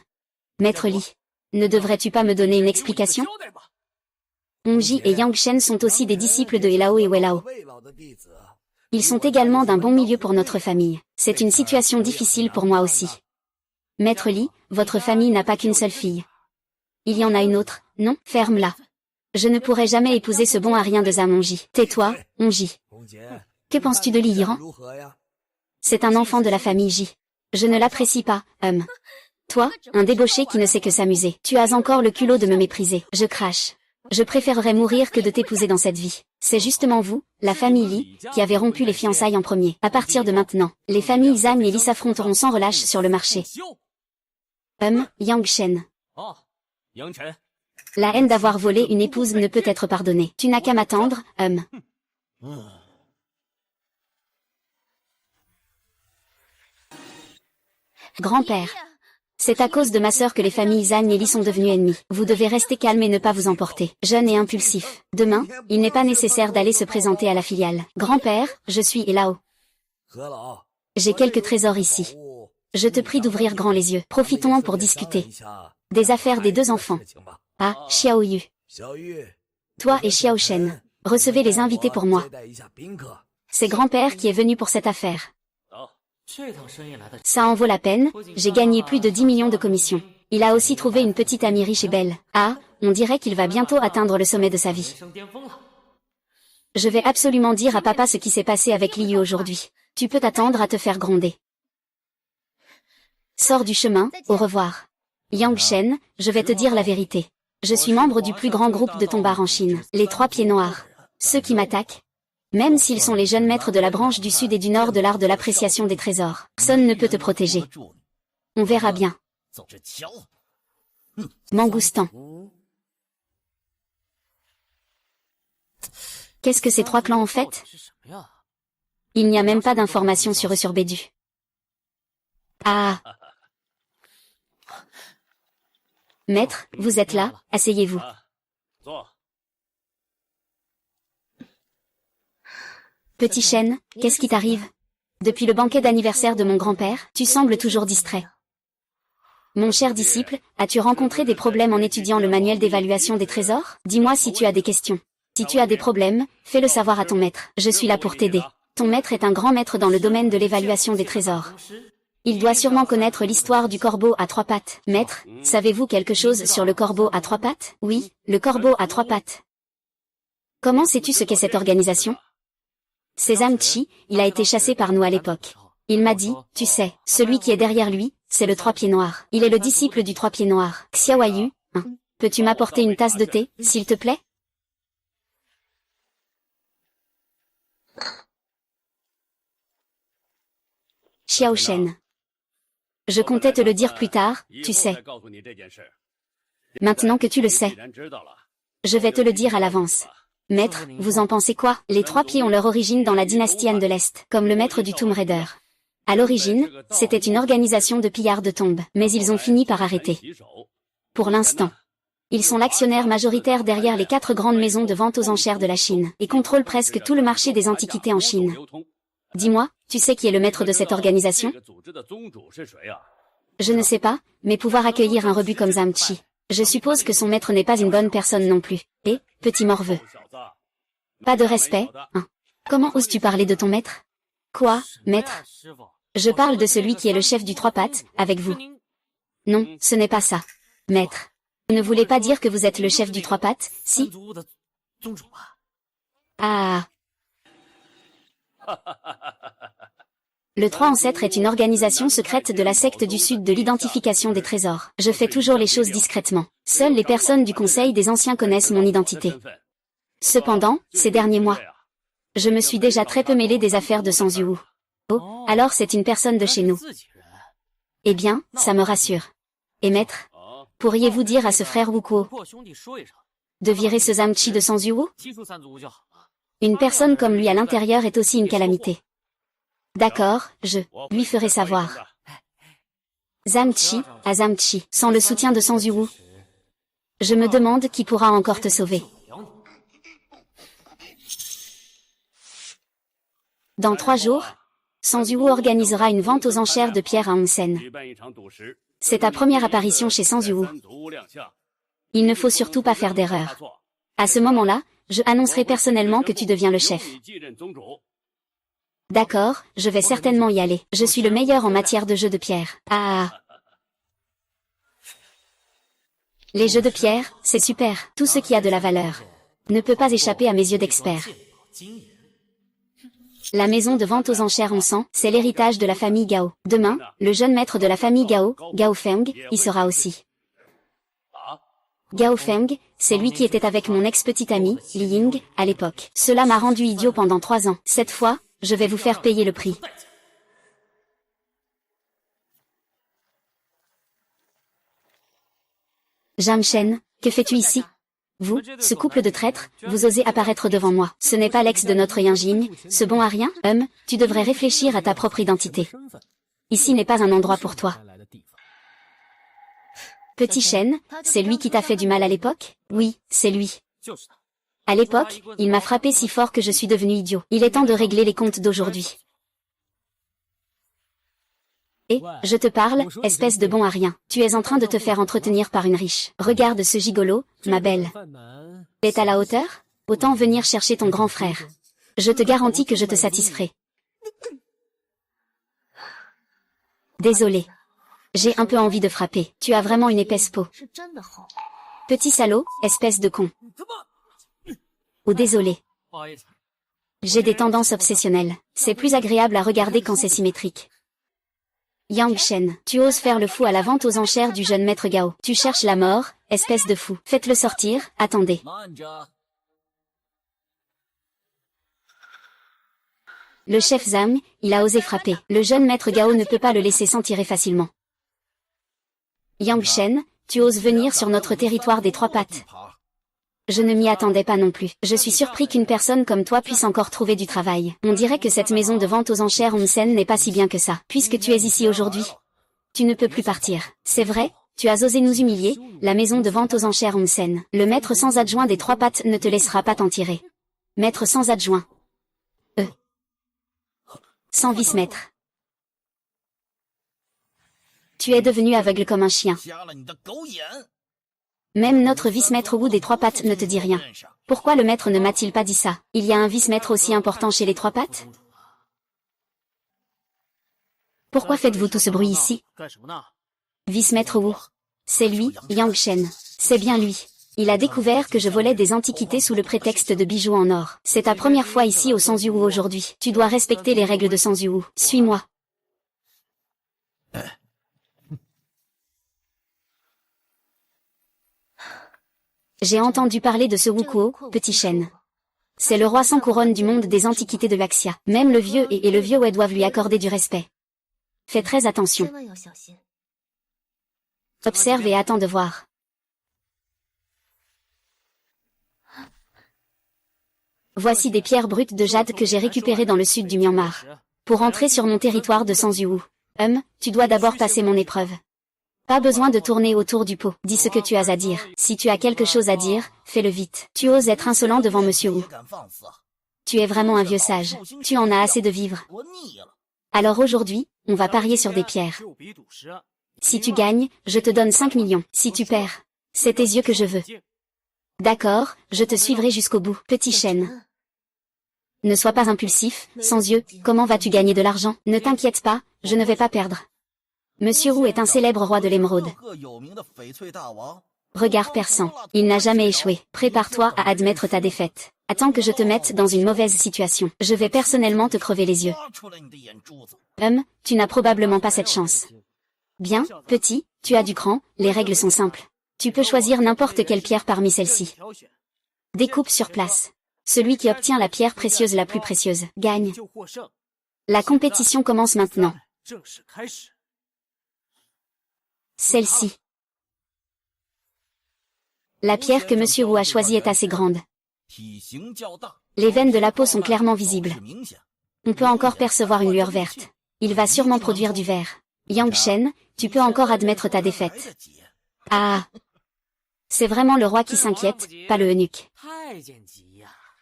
S1: Maître Li, ne devrais-tu pas me donner une explication? Hongji et Yang Shen sont aussi des disciples de Helao et Weilao. Ils sont également d'un bon milieu pour notre famille. C'est une situation difficile pour moi aussi. Maître Li, votre famille n'a pas qu'une seule fille. Il y en a une autre, non? Ferme-la. Je ne pourrai jamais épouser ce bon à rien de Zam Monji. Tais-toi, Hongji. Que penses-tu de Li Yiran? C'est un enfant de la famille Ji. Je ne l'apprécie pas, Toi, un débauché qui ne sait que s'amuser. Tu as encore le culot de me mépriser. Je crache. Je préférerais mourir que de t'épouser dans cette vie. C'est justement vous, la famille Li, qui avez rompu les fiançailles en premier. À partir de maintenant, les familles Zam et Li s'affronteront sans relâche sur le marché. Yang Shen. La haine d'avoir volé une épouse ne peut être pardonnée. Tu n'as qu'à m'attendre, Grand-père. C'est à cause de ma sœur que les familles Zan et Li sont devenues ennemies. Vous devez rester calme et ne pas vous emporter. Jeune et impulsif. Demain, il n'est pas nécessaire d'aller se présenter à la filiale. Grand-père, je suis Helao. J'ai quelques trésors ici. Je te prie d'ouvrir grand les yeux. Profitons-en pour discuter des affaires des 2 enfants. Ah, Xiaoyu. Toi et Xiao Shen, recevez les invités pour moi. C'est grand-père qui est venu pour cette affaire. Ça en vaut la peine, j'ai gagné plus de 10 millions de commissions. Il a aussi trouvé une petite amie riche et belle. Ah, on dirait qu'il va bientôt atteindre le sommet de sa vie. Je vais absolument dire à papa ce qui s'est passé avec Li Yu aujourd'hui. Tu peux t'attendre à te faire gronder. Sors du chemin, au revoir. Yang Shen, je vais te dire la vérité. Je suis membre du plus grand groupe de tombards en Chine, les Trois Pieds Noirs. Ceux qui m'attaquent, même s'ils sont les jeunes maîtres de la branche du sud et du nord de l'art de l'appréciation des trésors, personne ne peut te protéger. On verra bien. Mangoustan. Qu'est-ce que ces trois clans ont fait? Il n'y a même pas d'informations sur eux sur Bédu. Ah. Maître, vous êtes là, asseyez-vous. Petit chêne, qu'est-ce qui t'arrive? Depuis le banquet d'anniversaire de mon grand-père, tu sembles toujours distrait. Mon cher disciple, as-tu rencontré des problèmes en étudiant le manuel d'évaluation des trésors? Dis-moi si tu as des questions. Si tu as des problèmes, fais-le savoir à ton maître. Je suis là pour t'aider. Ton maître est un grand maître dans le domaine de l'évaluation des trésors. Il doit sûrement connaître l'histoire du corbeau à trois pattes. Maître, savez-vous quelque chose sur le corbeau à trois pattes? Oui, le corbeau à trois pattes. Comment sais-tu ce qu'est cette organisation? C'est Zhang Chi, il a été chassé par nous à l'époque. Il m'a dit, tu sais, celui qui est derrière lui, c'est le Trois Pieds Noirs. Il est le disciple du Trois Pieds Noirs. Xiaoyu, hein. Peux-tu m'apporter une tasse de thé, s'il te plaît? Xiao Shen. Je comptais te le dire plus tard, tu sais. Maintenant que tu le sais, je vais te le dire à l'avance. Maître, vous en pensez quoi? Les Trois Pieds ont leur origine dans la dynastie Han de l'Est, comme le maître du Tomb Raider. À l'origine, c'était une organisation de pillards de tombes, mais ils ont fini par arrêter. Pour l'instant, ils sont l'actionnaire majoritaire derrière les 4 grandes maisons de vente aux enchères de la Chine, et contrôlent presque tout le marché des antiquités en Chine. Dis-moi, tu sais qui est le maître de cette organisation? Je ne sais pas, mais pouvoir accueillir un rebut comme Zhang Chi. Je suppose que son maître n'est pas une bonne personne non plus. Et, petit morveux. Pas de respect, hein? Comment oses-tu parler de ton maître? Quoi, maître? Je parle de celui qui est le chef du trois pattes, avec vous. Non, ce n'est pas ça. Maître. Vous ne voulez pas dire que vous êtes le chef du trois pattes, si? Ah. Le Trois Ancêtres est une organisation secrète de la secte du Sud de l'identification des trésors. Je fais toujours les choses discrètement. Seules les personnes du Conseil des Anciens connaissent mon identité. Cependant, ces derniers mois, je me suis déjà très peu mêlé des affaires de Sang Yu. Oh, alors c'est une personne de chez nous. Eh bien, ça me rassure. Et maître, pourriez-vous dire à ce frère Wukuo de virer ce Zhang Chi de Sang Yu? Une personne comme lui à l'intérieur est aussi une calamité. D'accord, je lui ferai savoir. Zhang Chi, à Zhang Chi, sans le soutien de Sang Yu. Je me demande qui pourra encore te sauver. Dans 3 jours, Sang Yu organisera une vente aux enchères de pierres à Onsen. C'est ta première apparition chez Sang Yu. Il ne faut surtout pas faire d'erreur. À ce moment-là, je annoncerai personnellement que tu deviens le chef. D'accord, je vais certainement y aller. Je suis le meilleur en matière de jeux de pierre. Ah. Les jeux de pierre, c'est super. Tout ce qui a de la valeur ne peut pas échapper à mes yeux d'expert. La maison de vente aux enchères en sang, c'est l'héritage de la famille Gao. Demain, le jeune maître de la famille Gao, Gao Feng, y sera aussi. Gao Feng, c'est lui qui était avec mon ex-petite amie, Li Ying, à l'époque. Cela m'a rendu idiot pendant 3 ans. Cette fois, je vais vous faire payer le prix. Zhang Shen, que fais-tu ici? Vous, ce couple de traîtres, vous osez apparaître devant moi. Ce n'est pas l'ex de notre Yinjing, ce bon à rien, tu devrais réfléchir à ta propre identité. Ici n'est pas un endroit pour toi. Petit Shen, c'est lui qui t'a fait du mal à l'époque? Oui, c'est lui. À l'époque, il m'a frappé si fort que je suis devenu idiot. Il est temps de régler les comptes d'aujourd'hui. Et, je te parle, espèce de bon à rien. Tu es en train de te faire entretenir par une riche. Regarde ce gigolo, ma belle. Est à la hauteur? Autant venir chercher ton grand frère. Je te garantis que je te satisferai. Désolé. J'ai un peu envie de frapper. Tu as vraiment une épaisse peau. Petit salaud, espèce de con. Ou désolé. J'ai des tendances obsessionnelles. C'est plus agréable à regarder quand c'est symétrique. Yang Shen, tu oses faire le fou à la vente aux enchères du jeune maître Gao. Tu cherches la mort, espèce de fou. Faites-le sortir, attendez. Le chef Zhang, il a osé frapper. Le jeune maître Gao ne peut pas le laisser s'en tirer facilement. Yang Shen, tu oses venir sur notre territoire des trois pattes. Je ne m'y attendais pas non plus. Je suis surpris qu'une personne comme toi puisse encore trouver du travail. On dirait que cette maison de vente aux enchères Onsen n'est pas si bien que ça. Puisque tu es ici aujourd'hui, tu ne peux plus partir. C'est vrai, tu as osé nous humilier, la maison de vente aux enchères Onsen. Le maître sans adjoint des trois pattes ne te laissera pas t'en tirer. Maître sans adjoint. Sans vice-maître. Tu es devenu aveugle comme un chien. Même notre vice-maître Wu des trois pattes ne te dit rien. Pourquoi le maître ne m'a-t-il pas dit ça? Il y a un vice-maître aussi important chez les trois pattes? Pourquoi faites-vous tout ce bruit ici? Vice-maître Wu. C'est lui, Yang Shen. C'est bien lui. Il a découvert que je volais des antiquités sous le prétexte de bijoux en or. C'est ta première fois ici au Sanzhu Wu aujourd'hui. Tu dois respecter les règles de Sanzhu Wu. Suis-moi. J'ai entendu parler de ce Wu Kuo, petit chêne. C'est le roi sans couronne du monde des antiquités de l'Axia. Même le vieux et le vieux Wei doivent lui accorder du respect. Fais très attention. Observe et attends de voir. Voici des pierres brutes de jade que j'ai récupérées dans le sud du Myanmar. Pour entrer sur mon territoire de Sanzhu Wu. Tu dois d'abord passer mon épreuve. Pas besoin de tourner autour du pot. Dis ce que tu as à dire. Si tu as quelque chose à dire, fais-le vite. Tu oses être insolent devant Monsieur Wu. Tu es vraiment un vieux sage. Tu en as assez de vivre. Alors aujourd'hui, on va parier sur des pierres. Si tu gagnes, je te donne 5 millions. Si tu perds, c'est tes yeux que je veux. D'accord, je te suivrai jusqu'au bout. Petit chêne. Ne sois pas impulsif, sans yeux, comment vas-tu gagner de l'argent? Ne t'inquiète pas, je ne vais pas perdre. Monsieur Wu est un célèbre roi de l'émeraude. Regard perçant. Il n'a jamais échoué. Prépare-toi à admettre ta défaite. Attends que je te mette dans une mauvaise situation. Je vais personnellement te crever les yeux. Tu n'as probablement pas cette chance. Bien, petit, tu as du cran, les règles sont simples. Tu peux choisir n'importe quelle pierre parmi celles-ci. Découpe sur place. Celui qui obtient la pierre précieuse la plus précieuse, gagne. La compétition commence maintenant. Celle-ci. La pierre que Monsieur Wu a choisie est assez grande. Les veines de la peau sont clairement visibles. On peut encore percevoir une lueur verte. Il va sûrement produire du vert. Yang Shen, tu peux encore admettre ta défaite. Ah. C'est vraiment le roi qui s'inquiète, pas le eunuque.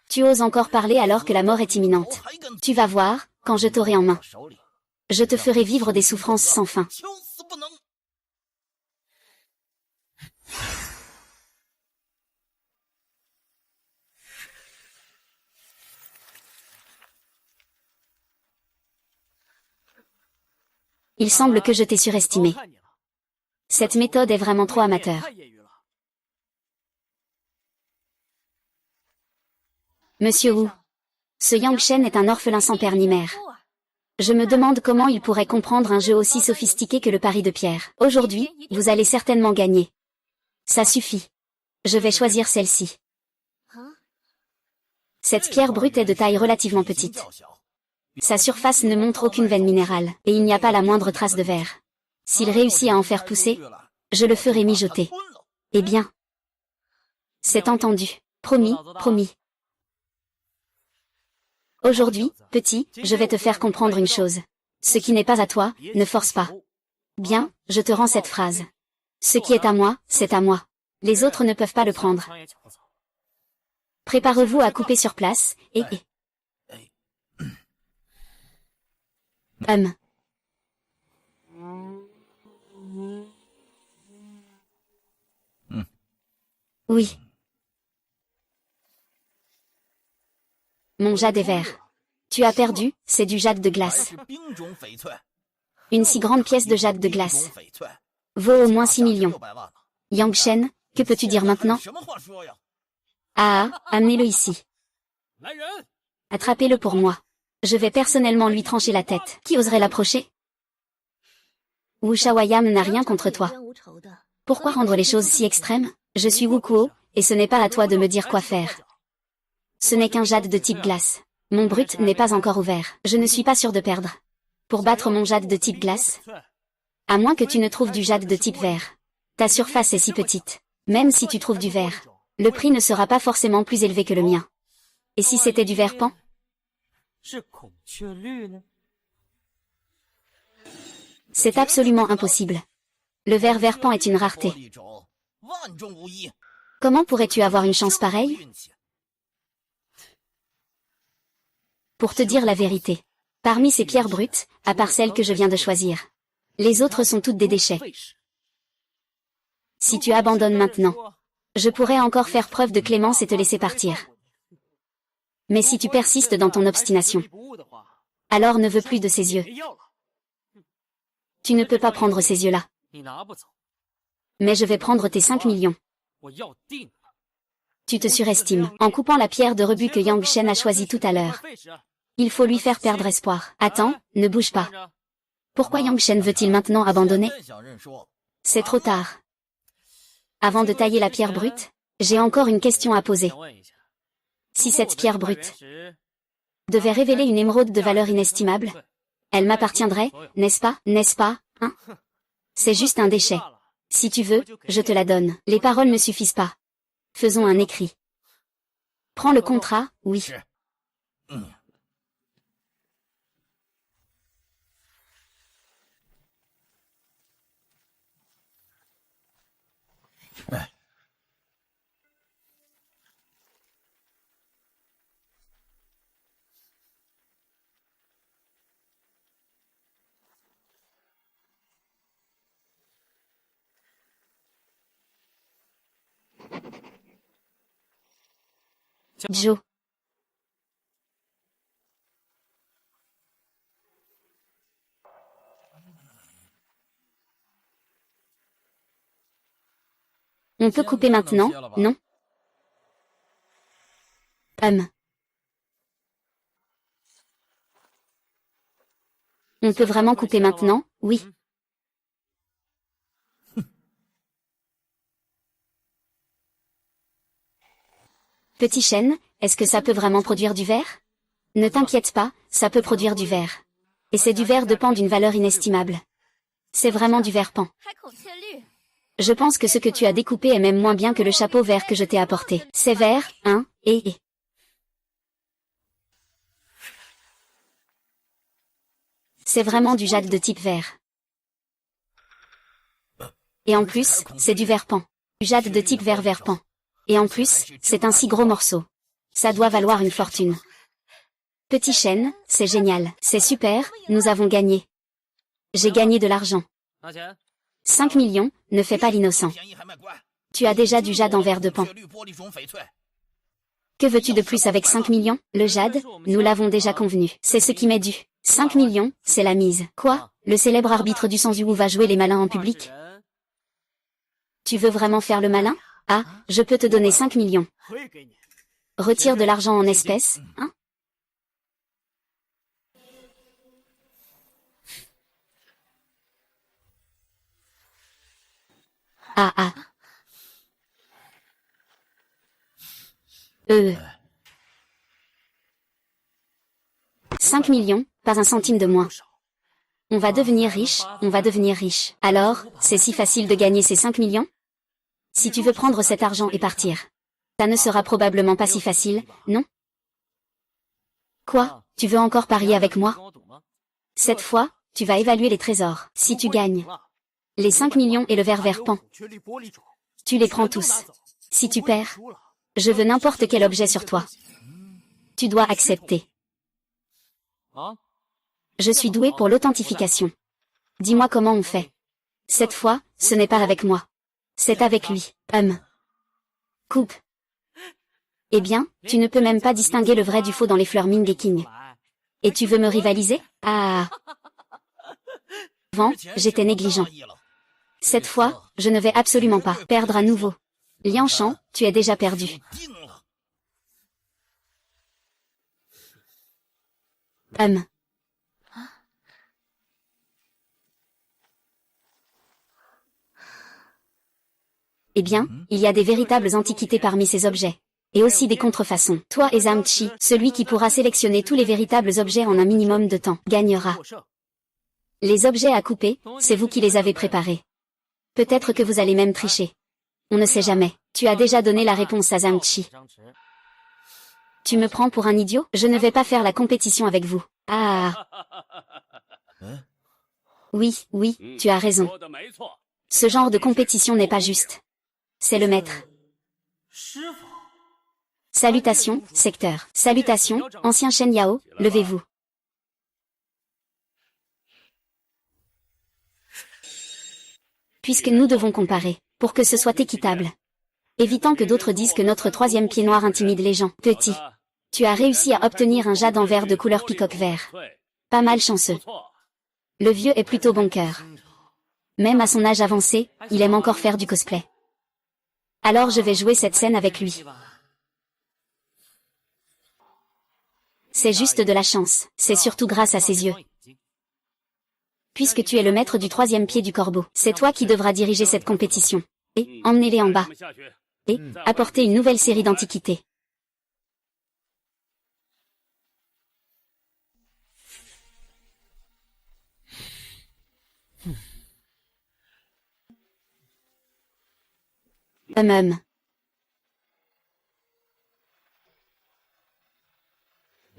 S1: Tu oses encore parler alors que la mort est imminente. Tu vas voir, quand je t'aurai en main. Je te ferai vivre des souffrances sans fin. Il semble que je t'ai surestimé. Cette méthode est vraiment trop amateur. Monsieur Wu. Ce Yang Shen est un orphelin sans père ni mère. Je me demande comment il pourrait comprendre un jeu aussi sophistiqué que le pari de pierre. Aujourd'hui, vous allez certainement gagner. Ça suffit. Je vais choisir celle-ci. Cette pierre brute est de taille relativement petite. Sa surface ne montre aucune veine minérale, et il n'y a pas la moindre trace de verre. S'il réussit à en faire pousser, je le ferai mijoter. Eh bien. C'est entendu. Promis, promis. Aujourd'hui, petit, je vais te faire comprendre une chose. Ce qui n'est pas à toi, ne force pas. Bien, je te rends cette phrase. Ce qui est à moi, c'est à moi. Les autres ne peuvent pas le prendre. Préparez-vous à couper sur place, et... Oui. Mon jade est vert. Tu as perdu, c'est du jade de glace. Une si grande pièce de jade de glace vaut au moins 6 millions. Yang Shen, que peux-tu dire maintenant? Ah, amenez-le ici. Attrapez-le pour moi. Je vais personnellement lui trancher la tête. Qui oserait l'approcher? Wu Shaoyam n'a rien contre toi. Pourquoi rendre les choses si extrêmes? Je suis Wu Kuo, et ce n'est pas à toi de me dire quoi faire. Ce n'est qu'un jade de type glace. Mon brut n'est pas encore ouvert. Je ne suis pas sûr de perdre. Pour battre mon jade de type glace, à moins que tu ne trouves du jade de type verre. Ta surface est si petite. Même si tu trouves du verre, le prix ne sera pas forcément plus élevé que le mien. Et si c'était du verre pan? C'est absolument impossible. Le verre pan est une rareté. Comment pourrais-tu avoir une chance pareille? Pour te dire la vérité, parmi ces pierres brutes, à part celles que je viens de choisir, les autres sont toutes des déchets. Si tu abandonnes maintenant, je pourrais encore faire preuve de clémence et te laisser partir. Mais si tu persistes dans ton obstination, alors ne veux plus de ces yeux. Tu ne peux pas prendre ces yeux-là. Mais je vais prendre tes 5 millions. Tu te surestimes en coupant la pierre de rebut que Yang Shen a choisie tout à l'heure. Il faut lui faire perdre espoir. Attends, ne bouge pas. Pourquoi Yang Shen veut-il maintenant abandonner? C'est trop tard. Avant de tailler la pierre brute, j'ai encore une question à poser. Si cette pierre brute devait révéler une émeraude de valeur inestimable, elle m'appartiendrait, n'est-ce pas, hein? C'est juste un déchet. Si tu veux, je te la donne. Les paroles ne suffisent pas. Faisons un écrit. Prends le contrat, oui. Joe. On peut couper maintenant, non? On peut vraiment couper maintenant, oui. Petit chêne, est-ce que ça peut vraiment produire du verre? Ne t'inquiète pas, ça peut produire du verre. Et c'est du verre de pan d'une valeur inestimable. C'est vraiment du verre pan. Je pense que ce que tu as découpé est même moins bien que le chapeau vert que je t'ai apporté. C'est vert, hein, et... C'est vraiment du jade de type vert. Et en plus, c'est du verre pan. Du jade de type vert pan. Et en plus, c'est un si gros morceau. Ça doit valoir une fortune. Petit chêne, c'est génial. C'est super, nous avons gagné. J'ai gagné de l'argent. 5 millions, ne fais pas l'innocent. Tu as déjà du jade en verre de pan. Que veux-tu de plus avec 5 millions? Le jade, nous l'avons déjà convenu. C'est ce qui m'est dû. 5 millions, c'est la mise. Quoi? Le célèbre arbitre du Sanzhou va jouer les malins en public? Tu veux vraiment faire le malin? Ah, je peux te donner 5 millions. Retire de l'argent en espèces, hein? Ah. 5 millions, pas un centime de moins. On va devenir riche, on va devenir riche. Alors, c'est si facile de gagner ces 5 millions? Si tu veux prendre cet argent et partir, ça ne sera probablement pas si facile, non? Quoi? Tu veux encore parier avec moi? Cette fois, tu vas évaluer les trésors. Si tu gagnes les 5 millions et le vert pan, tu les prends tous. Si tu perds, je veux n'importe quel objet sur toi. Tu dois accepter. Je suis doué pour l'authentification. Dis-moi comment on fait. Cette fois, ce n'est pas avec moi. C'est avec lui. Coupe. Eh bien, tu ne peux même pas distinguer le vrai du faux dans les fleurs Ming et King. Et tu veux me rivaliser? Ah. Avant, j'étais négligent. Cette fois, je ne vais absolument pas perdre à nouveau. Lian Shan, tu es déjà perdu. Eh bien, il y a des véritables antiquités parmi ces objets. Et aussi des contrefaçons. Toi et Zamchi, celui qui pourra sélectionner tous les véritables objets en un minimum de temps, gagnera. Les objets à couper, c'est vous qui les avez préparés. Peut-être que vous allez même tricher. On ne sait jamais. Tu as déjà donné la réponse à Zamchi. Tu me prends pour un idiot? Je ne vais pas faire la compétition avec vous. Ah. Oui, tu as raison. Ce genre de compétition n'est pas juste. C'est le maître. Salutations, secteur. Salutations, ancien Shen Yao, levez-vous. Puisque nous devons comparer, pour que ce soit équitable. Évitant que d'autres disent que notre troisième pied noir intimide les gens. Petit. Tu as réussi à obtenir un jade en verre de couleur peacock vert. Pas mal chanceux. Le vieux est plutôt bon cœur. Même à son âge avancé, il aime encore faire du cosplay. Alors je vais jouer cette scène avec lui. C'est juste de la chance, c'est surtout grâce à ses yeux. Puisque tu es le maître du troisième pied du corbeau, c'est toi qui devras diriger cette compétition. Et, emmenez-les en bas. Et, apportez une nouvelle série d'antiquités.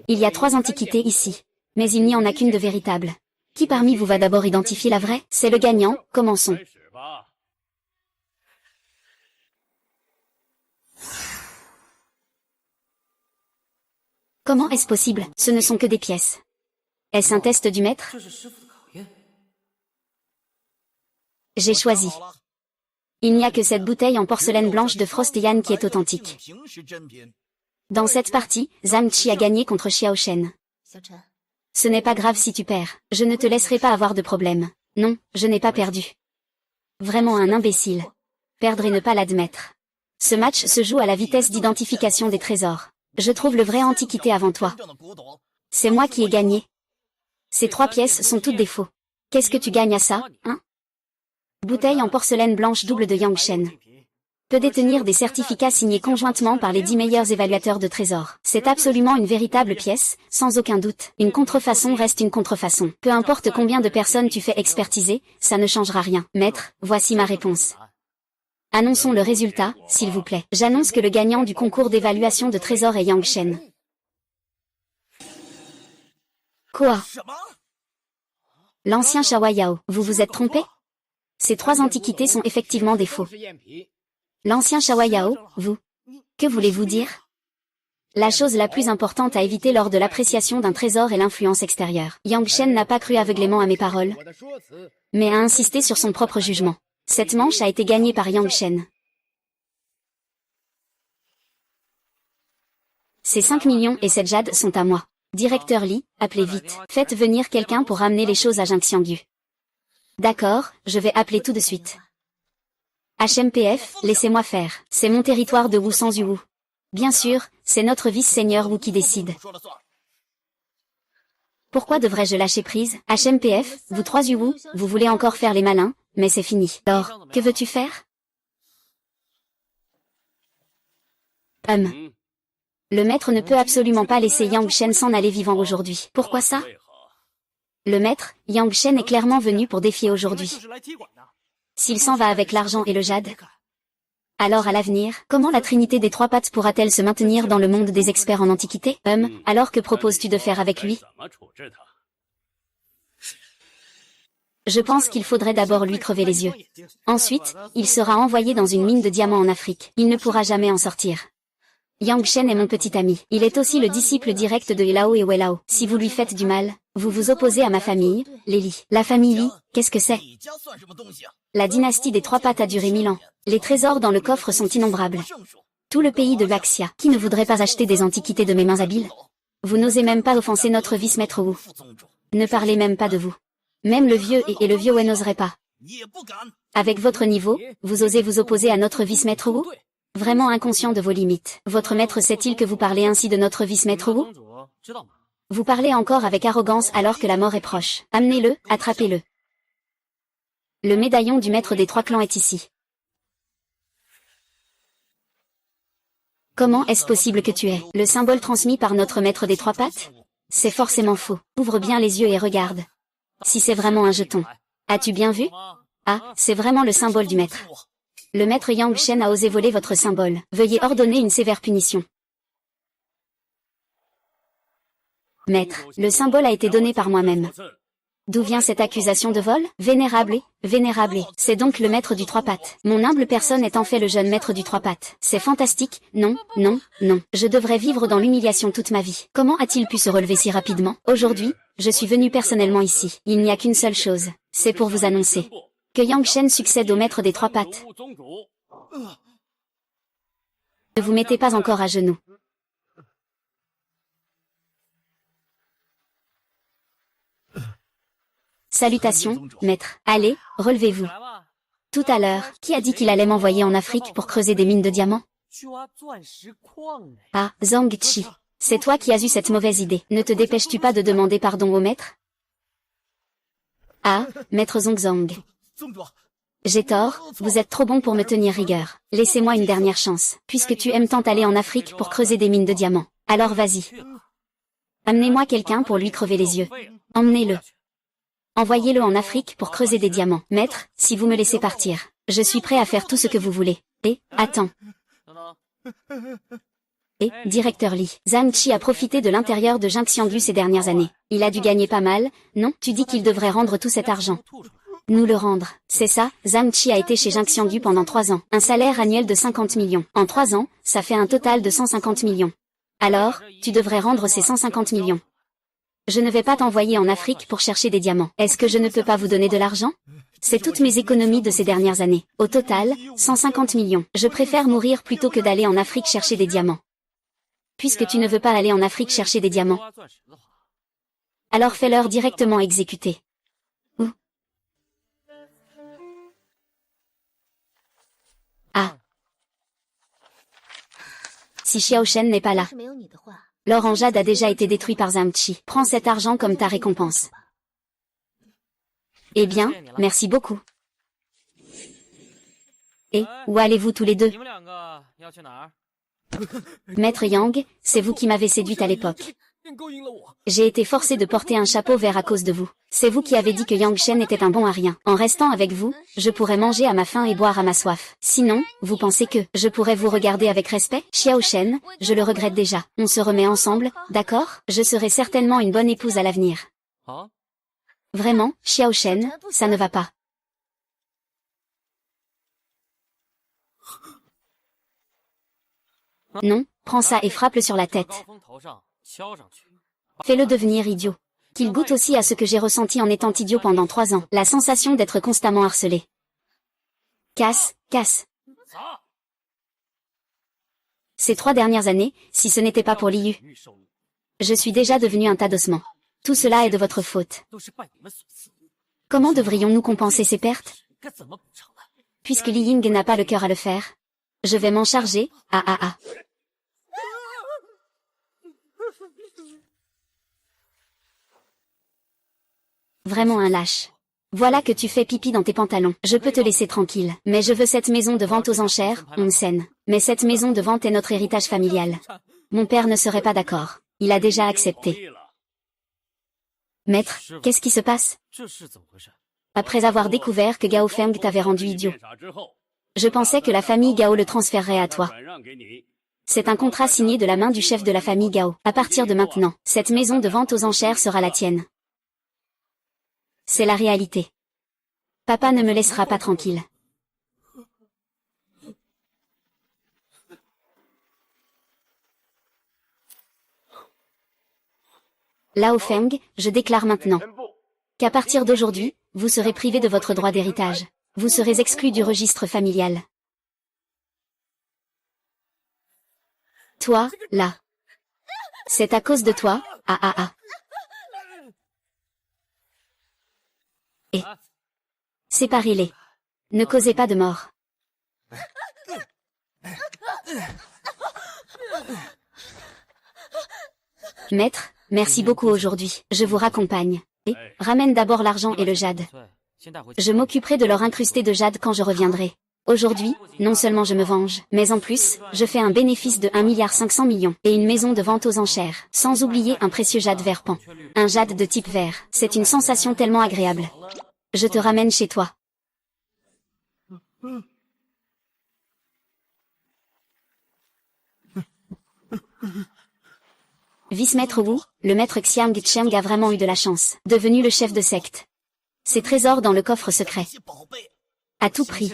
S1: Il y a 3 antiquités ici. Mais il n'y en a qu'une de véritable. Qui parmi vous va d'abord identifier la vraie? C'est le gagnant, commençons. Comment est-ce possible? Ce ne sont que des pièces. Est-ce un test du maître? J'ai choisi. Il n'y a que cette bouteille en porcelaine blanche de Frost Yan qui est authentique. Dans cette partie, Zamchi a gagné contre Xiao Shen. Ce n'est pas grave si tu perds, je ne te laisserai pas avoir de problème. Non, je n'ai pas perdu. Vraiment un imbécile. Perdre et ne pas l'admettre. Ce match se joue à la vitesse d'identification des trésors. Je trouve le vrai antiquité avant toi. C'est moi qui ai gagné. Ces 3 pièces sont toutes des faux. Qu'est-ce que tu gagnes à ça, hein? Bouteille en porcelaine blanche double de Yangshen. Peut détenir des certificats signés conjointement par les 10 meilleurs évaluateurs de trésors. C'est absolument une véritable pièce, sans aucun doute. Une contrefaçon reste une contrefaçon. Peu importe combien de personnes tu fais expertiser, ça ne changera rien. Maître, voici ma réponse. Annonçons le résultat, s'il vous plaît. J'annonce que le gagnant du concours d'évaluation de trésors est Yangshen. Quoi? L'ancien Shawa Yao, vous vous êtes trompé? Ces 3 antiquités sont effectivement des faux. L'ancien Shawa Yao, vous. Que voulez-vous dire? La chose la plus importante à éviter lors de l'appréciation d'un trésor est l'influence extérieure. Yangshen n'a pas cru aveuglément à mes paroles, mais a insisté sur son propre jugement. Cette manche a été gagnée par Yangshen. Ces 5 millions et cette jade sont à moi. Directeur Li, appelez vite. Faites venir quelqu'un pour ramener les choses à Jingxiangyu. D'accord, je vais appeler tout de suite. HMPF, laissez-moi faire. C'est mon territoire de Wu sans Wu. Bien sûr, c'est notre vice-seigneur Wu qui décide. Pourquoi devrais-je lâcher prise? HMPF, vous 3 Wu, vous voulez encore faire les malins, mais c'est fini. Alors, que veux-tu faire? Le maître ne peut absolument pas laisser Yangshen s'en aller vivant aujourd'hui. Pourquoi ça? Le maître, Yangshen est clairement venu pour défier aujourd'hui. S'il s'en va avec l'argent et le jade, alors à l'avenir, comment la trinité des 3 pattes pourra-t-elle se maintenir dans le monde des experts en antiquité? Alors que proposes-tu de faire avec lui? Je pense qu'il faudrait d'abord lui crever les yeux. Ensuite, il sera envoyé dans une mine de diamants en Afrique. Il ne pourra jamais en sortir. Yangshen est mon petit ami. Il est aussi le disciple direct de Lao et Welao. Si vous lui faites du mal, vous vous opposez à ma famille, les Li. La famille Li, qu'est-ce que c'est? La dynastie des 3 pattes a duré 1000 ans. Les trésors dans le coffre sont innombrables. Tout le pays de Baxia. Qui ne voudrait pas acheter des antiquités de mes mains habiles? Vous n'osez même pas offenser notre vice-maître Wu. Ne parlez même pas de vous. Même le vieux et le vieux Wen n'oserait pas. Avec votre niveau, vous osez vous opposer à notre vice-maître Wu? Vraiment inconscient de vos limites. Votre maître sait-il que vous parlez ainsi de notre vice-maître Wu? Vous parlez encore avec arrogance alors que la mort est proche. Amenez-le, attrapez-le. Le médaillon du maître des 3 clans est ici. Comment est-ce possible que tu aies le symbole transmis par notre maître des 3 pattes? C'est forcément faux. Ouvre bien les yeux et regarde. Si c'est vraiment un jeton. As-tu bien vu? Ah, c'est vraiment le symbole du maître. Le maître Yang Shen a osé voler votre symbole. Veuillez ordonner une sévère punition. Maître, le symbole a été donné par moi-même. D'où vient cette accusation de vol? Vénérable, c'est donc le maître du 3 pattes. Mon humble personne est en fait le jeune maître du 3 pattes. C'est fantastique, non, non, non. Je devrais vivre dans l'humiliation toute ma vie. Comment a-t-il pu se relever si rapidement? Aujourd'hui, je suis venu personnellement ici. Il n'y a qu'une seule chose, c'est pour vous annoncer que Yang Shen succède au maître des 3 pattes. Ne vous mettez pas encore à genoux. Salutations, maître. Allez, relevez-vous. Tout à l'heure, qui a dit qu'il allait m'envoyer en Afrique pour creuser des mines de diamants? Ah, Zhang Chi. C'est toi qui as eu cette mauvaise idée. Ne te dépêches-tu pas de demander pardon au maître? Ah, maître Zhang. J'ai tort, vous êtes trop bon pour me tenir rigueur. Laissez-moi une dernière chance. Puisque tu aimes tant aller en Afrique pour creuser des mines de diamants. Alors vas-y. Amenez-moi quelqu'un pour lui crever les yeux. Emmenez-le. Envoyez-le en Afrique pour creuser des diamants. Maître, si vous me laissez partir, je suis prêt à faire tout ce que vous voulez. Attends. Directeur Li. Zhang Chi a profité de l'intérieur de Jing Xiangyu ces dernières années. Il a dû gagner pas mal, non? Tu dis qu'il devrait rendre tout cet argent. Nous le rendre. C'est ça, Zhang Chi a été chez Jing Xiangyu pendant 3 ans. Un salaire annuel de 50 millions. En 3 ans, ça fait un total de 150 millions. Alors, tu devrais rendre ces 150 millions. Je ne vais pas t'envoyer en Afrique pour chercher des diamants. Est-ce que je ne peux pas vous donner de l'argent? C'est toutes mes économies de ces dernières années. Au total, 150 millions. Je préfère mourir plutôt que d'aller en Afrique chercher des diamants. Puisque tu ne veux pas aller en Afrique chercher des diamants, alors fais-leur directement exécuter. Où? Ah. Si Xiao Shen n'est pas là. L'or en jade a déjà été détruit par Zhang Chi. Prends cet argent comme ta récompense. Eh bien, merci beaucoup. Et, où allez-vous tous les deux? Maître Yang, c'est vous qui m'avez séduite à l'époque. J'ai été forcé de porter un chapeau vert à cause de vous. C'est vous qui avez dit que Yang Shen était un bon à rien. En restant avec vous, je pourrais manger à ma faim et boire à ma soif. Sinon, vous pensez que je pourrais vous regarder avec respect? Xiao Shen, je le regrette déjà. On se remet ensemble, d'accord? Je serai certainement une bonne épouse à l'avenir. Vraiment, Xiao Shen, ça ne va pas. Non, prends ça et frappe-le sur la tête. Fais-le devenir idiot. Qu'il goûte aussi à ce que j'ai ressenti en étant idiot pendant 3 ans. La sensation d'être constamment harcelé. Casse. Ces 3 dernières années, si ce n'était pas pour Liu, je suis déjà devenu un tas d'ossements. Tout cela est de votre faute. Comment devrions-nous compenser ces pertes? Puisque Li Ying n'a pas le cœur à le faire. Je vais m'en charger, Vraiment un lâche. Voilà que tu fais pipi dans tes pantalons. Je peux te laisser tranquille. Mais je veux cette maison de vente aux enchères, Onsen. Mais cette maison de vente est notre héritage familial. Mon père ne serait pas d'accord. Il a déjà accepté. Maître, qu'est-ce qui se passe? Après avoir découvert que Gao Feng t'avait rendu idiot. Je pensais que la famille Gao le transférerait à toi. C'est un contrat signé de la main du chef de la famille Gao. À partir de maintenant, cette maison de vente aux enchères sera la tienne. C'est la réalité. Papa ne me laissera pas tranquille. Lao Feng, je déclare maintenant qu'à partir d'aujourd'hui, vous serez privé de votre droit d'héritage. Vous serez exclu du registre familial. Toi, là. C'est à cause de toi, Et séparez-les. Ne causez pas de mort. Merci beaucoup aujourd'hui, je vous raccompagne. Et, ramène d'abord l'argent et le jade. Je m'occuperai de leur incruster de jade quand je reviendrai. Aujourd'hui, non seulement je me venge, mais en plus, je fais un bénéfice de 1,5 milliard et une maison de vente aux enchères, sans oublier un précieux jade vert pan. Un jade de type vert, c'est une sensation tellement agréable. Je te ramène chez toi. Vice-maître Wu, le maître Xiang Cheng a vraiment eu de la chance, devenu le chef de secte. Ces trésors dans le coffre secret. À tout prix.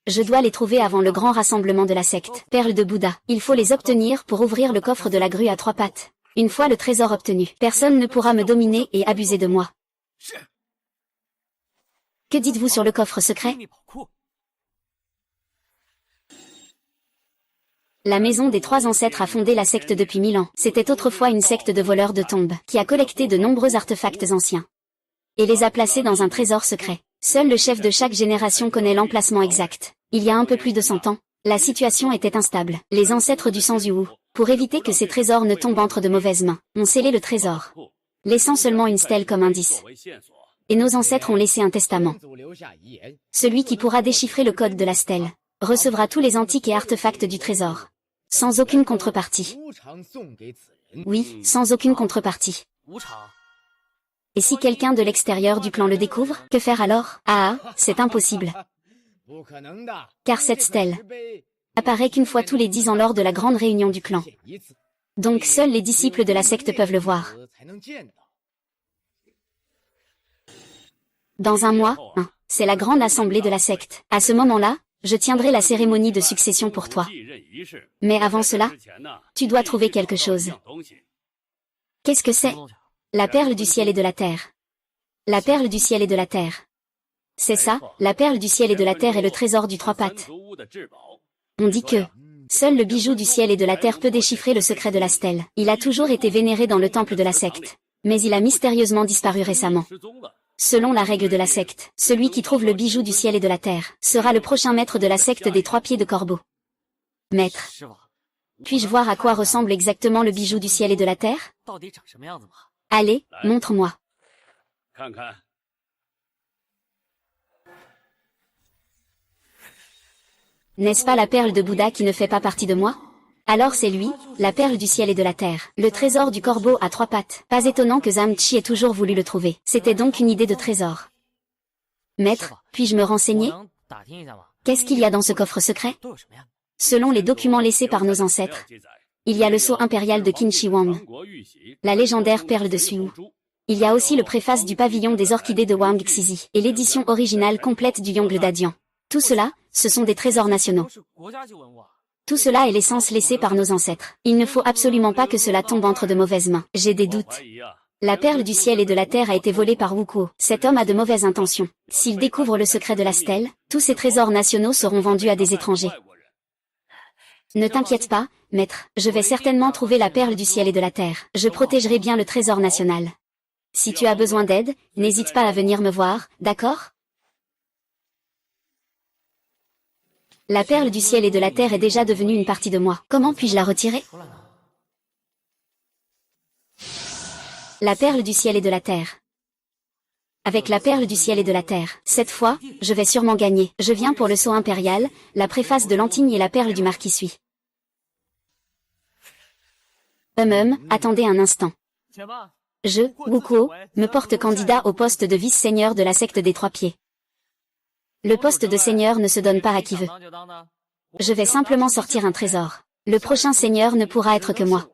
S1: Je dois les trouver avant le grand rassemblement de la secte. Perles de Bouddha. Il faut les obtenir pour ouvrir le coffre de la grue à 3 pattes. Une fois le trésor obtenu, personne ne pourra me dominer et abuser de moi. Que dites-vous sur le coffre secret? La maison des 3 ancêtres a fondé la secte depuis 1000 ans. C'était autrefois une secte de voleurs de tombes, qui a collecté de nombreux artefacts anciens. Et les a placés dans un trésor secret. Seul le chef de chaque génération connaît l'emplacement exact. Il y a un peu plus de 100 ans, la situation était instable. Les ancêtres du Sang Wu, pour éviter que ces trésors ne tombent entre de mauvaises mains, ont scellé le trésor, laissant seulement une stèle comme indice. Et nos ancêtres ont laissé un testament. Celui qui pourra déchiffrer le code de la stèle recevra tous les antiques et artefacts du trésor. Sans aucune contrepartie. Oui, sans aucune contrepartie. Et si quelqu'un de l'extérieur du clan le découvre, que faire alors? Ah, c'est impossible. Car cette stèle apparaît qu'une fois tous les 10 ans lors de la grande réunion du clan. Donc seuls les disciples de la secte peuvent le voir. Dans un mois, c'est la grande assemblée de la secte. À ce moment-là, je tiendrai la cérémonie de succession pour toi. Mais avant cela, tu dois trouver quelque chose. Qu'est-ce que c'est? La perle du ciel et de la terre. La perle du ciel et de la terre. C'est ça, la perle du ciel et de la terre est le trésor du 3 pattes. On dit que seul le bijou du ciel et de la terre peut déchiffrer le secret de la stèle. Il a toujours été vénéré dans le temple de la secte. Mais il a mystérieusement disparu récemment. Selon la règle de la secte, celui qui trouve le bijou du ciel et de la terre sera le prochain maître de la secte des 3 pieds de corbeau. Maître, puis-je voir à quoi ressemble exactement le bijou du ciel et de la terre? Allez, montre-moi. N'est-ce pas la perle de Bouddha qui ne fait pas partie de moi? Alors c'est lui, la perle du ciel et de la terre, le trésor du corbeau à 3 pattes. Pas étonnant que Zamchi ait toujours voulu le trouver. C'était donc une idée de trésor. Maître, puis-je me renseigner? Qu'est-ce qu'il y a dans ce coffre secret? Selon les documents laissés par nos ancêtres, il y a le sceau impérial de Qin Shi Huang, la légendaire perle de Suyu. Il y a aussi le préface du pavillon des orchidées de Wang Xizi et l'édition originale complète du Yongle d'Adian. Tout cela, ce sont des trésors nationaux. Tout cela est l'essence laissée par nos ancêtres. Il ne faut absolument pas que cela tombe entre de mauvaises mains. J'ai des doutes. La perle du ciel et de la terre a été volée par Wu Kuo. Cet homme a de mauvaises intentions. S'il découvre le secret de la stèle, tous ces trésors nationaux seront vendus à des étrangers. Ne t'inquiète pas, maître, je vais certainement trouver la perle du ciel et de la terre. Je protégerai bien le trésor national. Si tu as besoin d'aide, n'hésite pas à venir me voir, d'accord? La perle du ciel et de la terre est déjà devenue une partie de moi. Comment puis-je la retirer? La perle du ciel et de la terre. Avec la perle du ciel et de la terre, cette fois, je vais sûrement gagner. Je viens pour le sceau impérial, la préface de l'Antigne et la perle du marquis suit. Attendez un instant. Je, Wu Kuo, me porte candidat au poste de vice-seigneur de la secte des 3 pieds. Le poste de seigneur ne se donne pas à qui veut. Je vais simplement sortir un trésor. Le prochain seigneur ne pourra être que moi.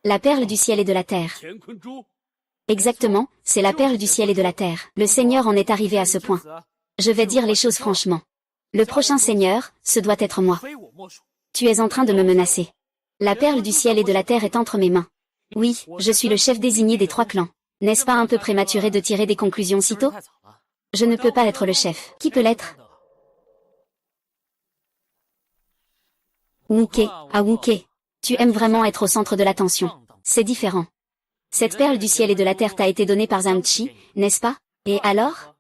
S1: La perle du ciel et de la terre. Exactement, c'est la perle du ciel et de la terre. Le seigneur en est arrivé à ce point. Je vais dire les choses franchement. Le prochain seigneur, ce doit être moi. Tu es en train de me menacer. La perle du ciel et de la terre est entre mes mains. Oui, je suis le chef désigné des 3 clans. N'est-ce pas un peu prématuré de tirer des conclusions si tôt? Je ne peux pas être le chef. Qui peut l'être? Wuke, Wuke. Tu aimes vraiment être au centre de l'attention. C'est différent. Cette perle du ciel et de la terre t'a été donnée par Zamchi, n'est-ce pas? Et alors?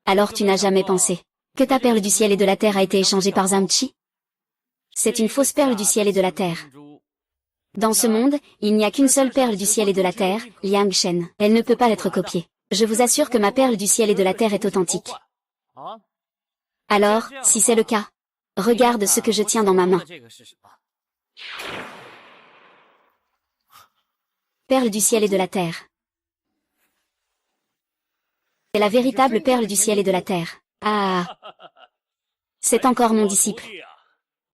S1: Alors tu n'as jamais pensé que ta perle du ciel et de la terre a été échangée par Zamchi? C'est une fausse perle du ciel et de la terre. Dans ce monde, il n'y a qu'une seule perle du ciel et de la terre, Liang Shen. Elle ne peut pas être copiée. Je vous assure que ma perle du ciel et de la terre est authentique. Alors, si c'est le cas, regarde ce que je tiens dans ma main. Perle du ciel et de la terre. C'est la véritable perle du ciel et de la terre. Ah! C'est encore mon disciple.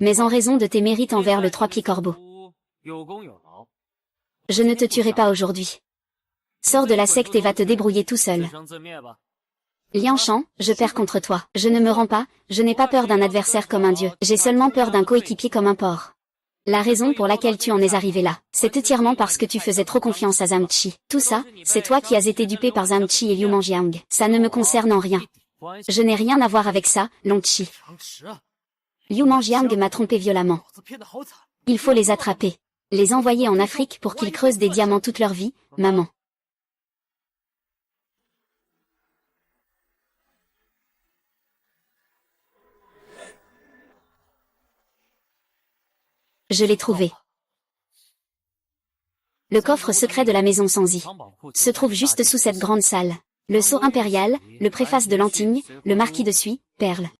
S1: Mais en raison de tes mérites envers le trois-pieds corbeau. Je ne te tuerai pas aujourd'hui. Sors de la secte et va te débrouiller tout seul. Liang Shan, je perds contre toi. Je ne me rends pas, je n'ai pas peur d'un adversaire comme un dieu. J'ai seulement peur d'un coéquipier comme un porc. La raison pour laquelle tu en es arrivé là, c'est entièrement parce que tu faisais trop confiance à Zhang Chi. Tout ça, c'est toi qui as été dupé par Zhang Chi et Liu Manjiang. Ça ne me concerne en rien. Je n'ai rien à voir avec ça, Long Chi. Liu Manjiang m'a trompé violemment. Il faut les attraper. Les envoyer en Afrique pour qu'ils creusent des diamants toute leur vie, maman. Je l'ai trouvé. Le coffre secret de la maison Sanzi se trouve juste sous cette grande salle. Le sceau impérial, le préface de Lantigne, le marquis de Sui, perle.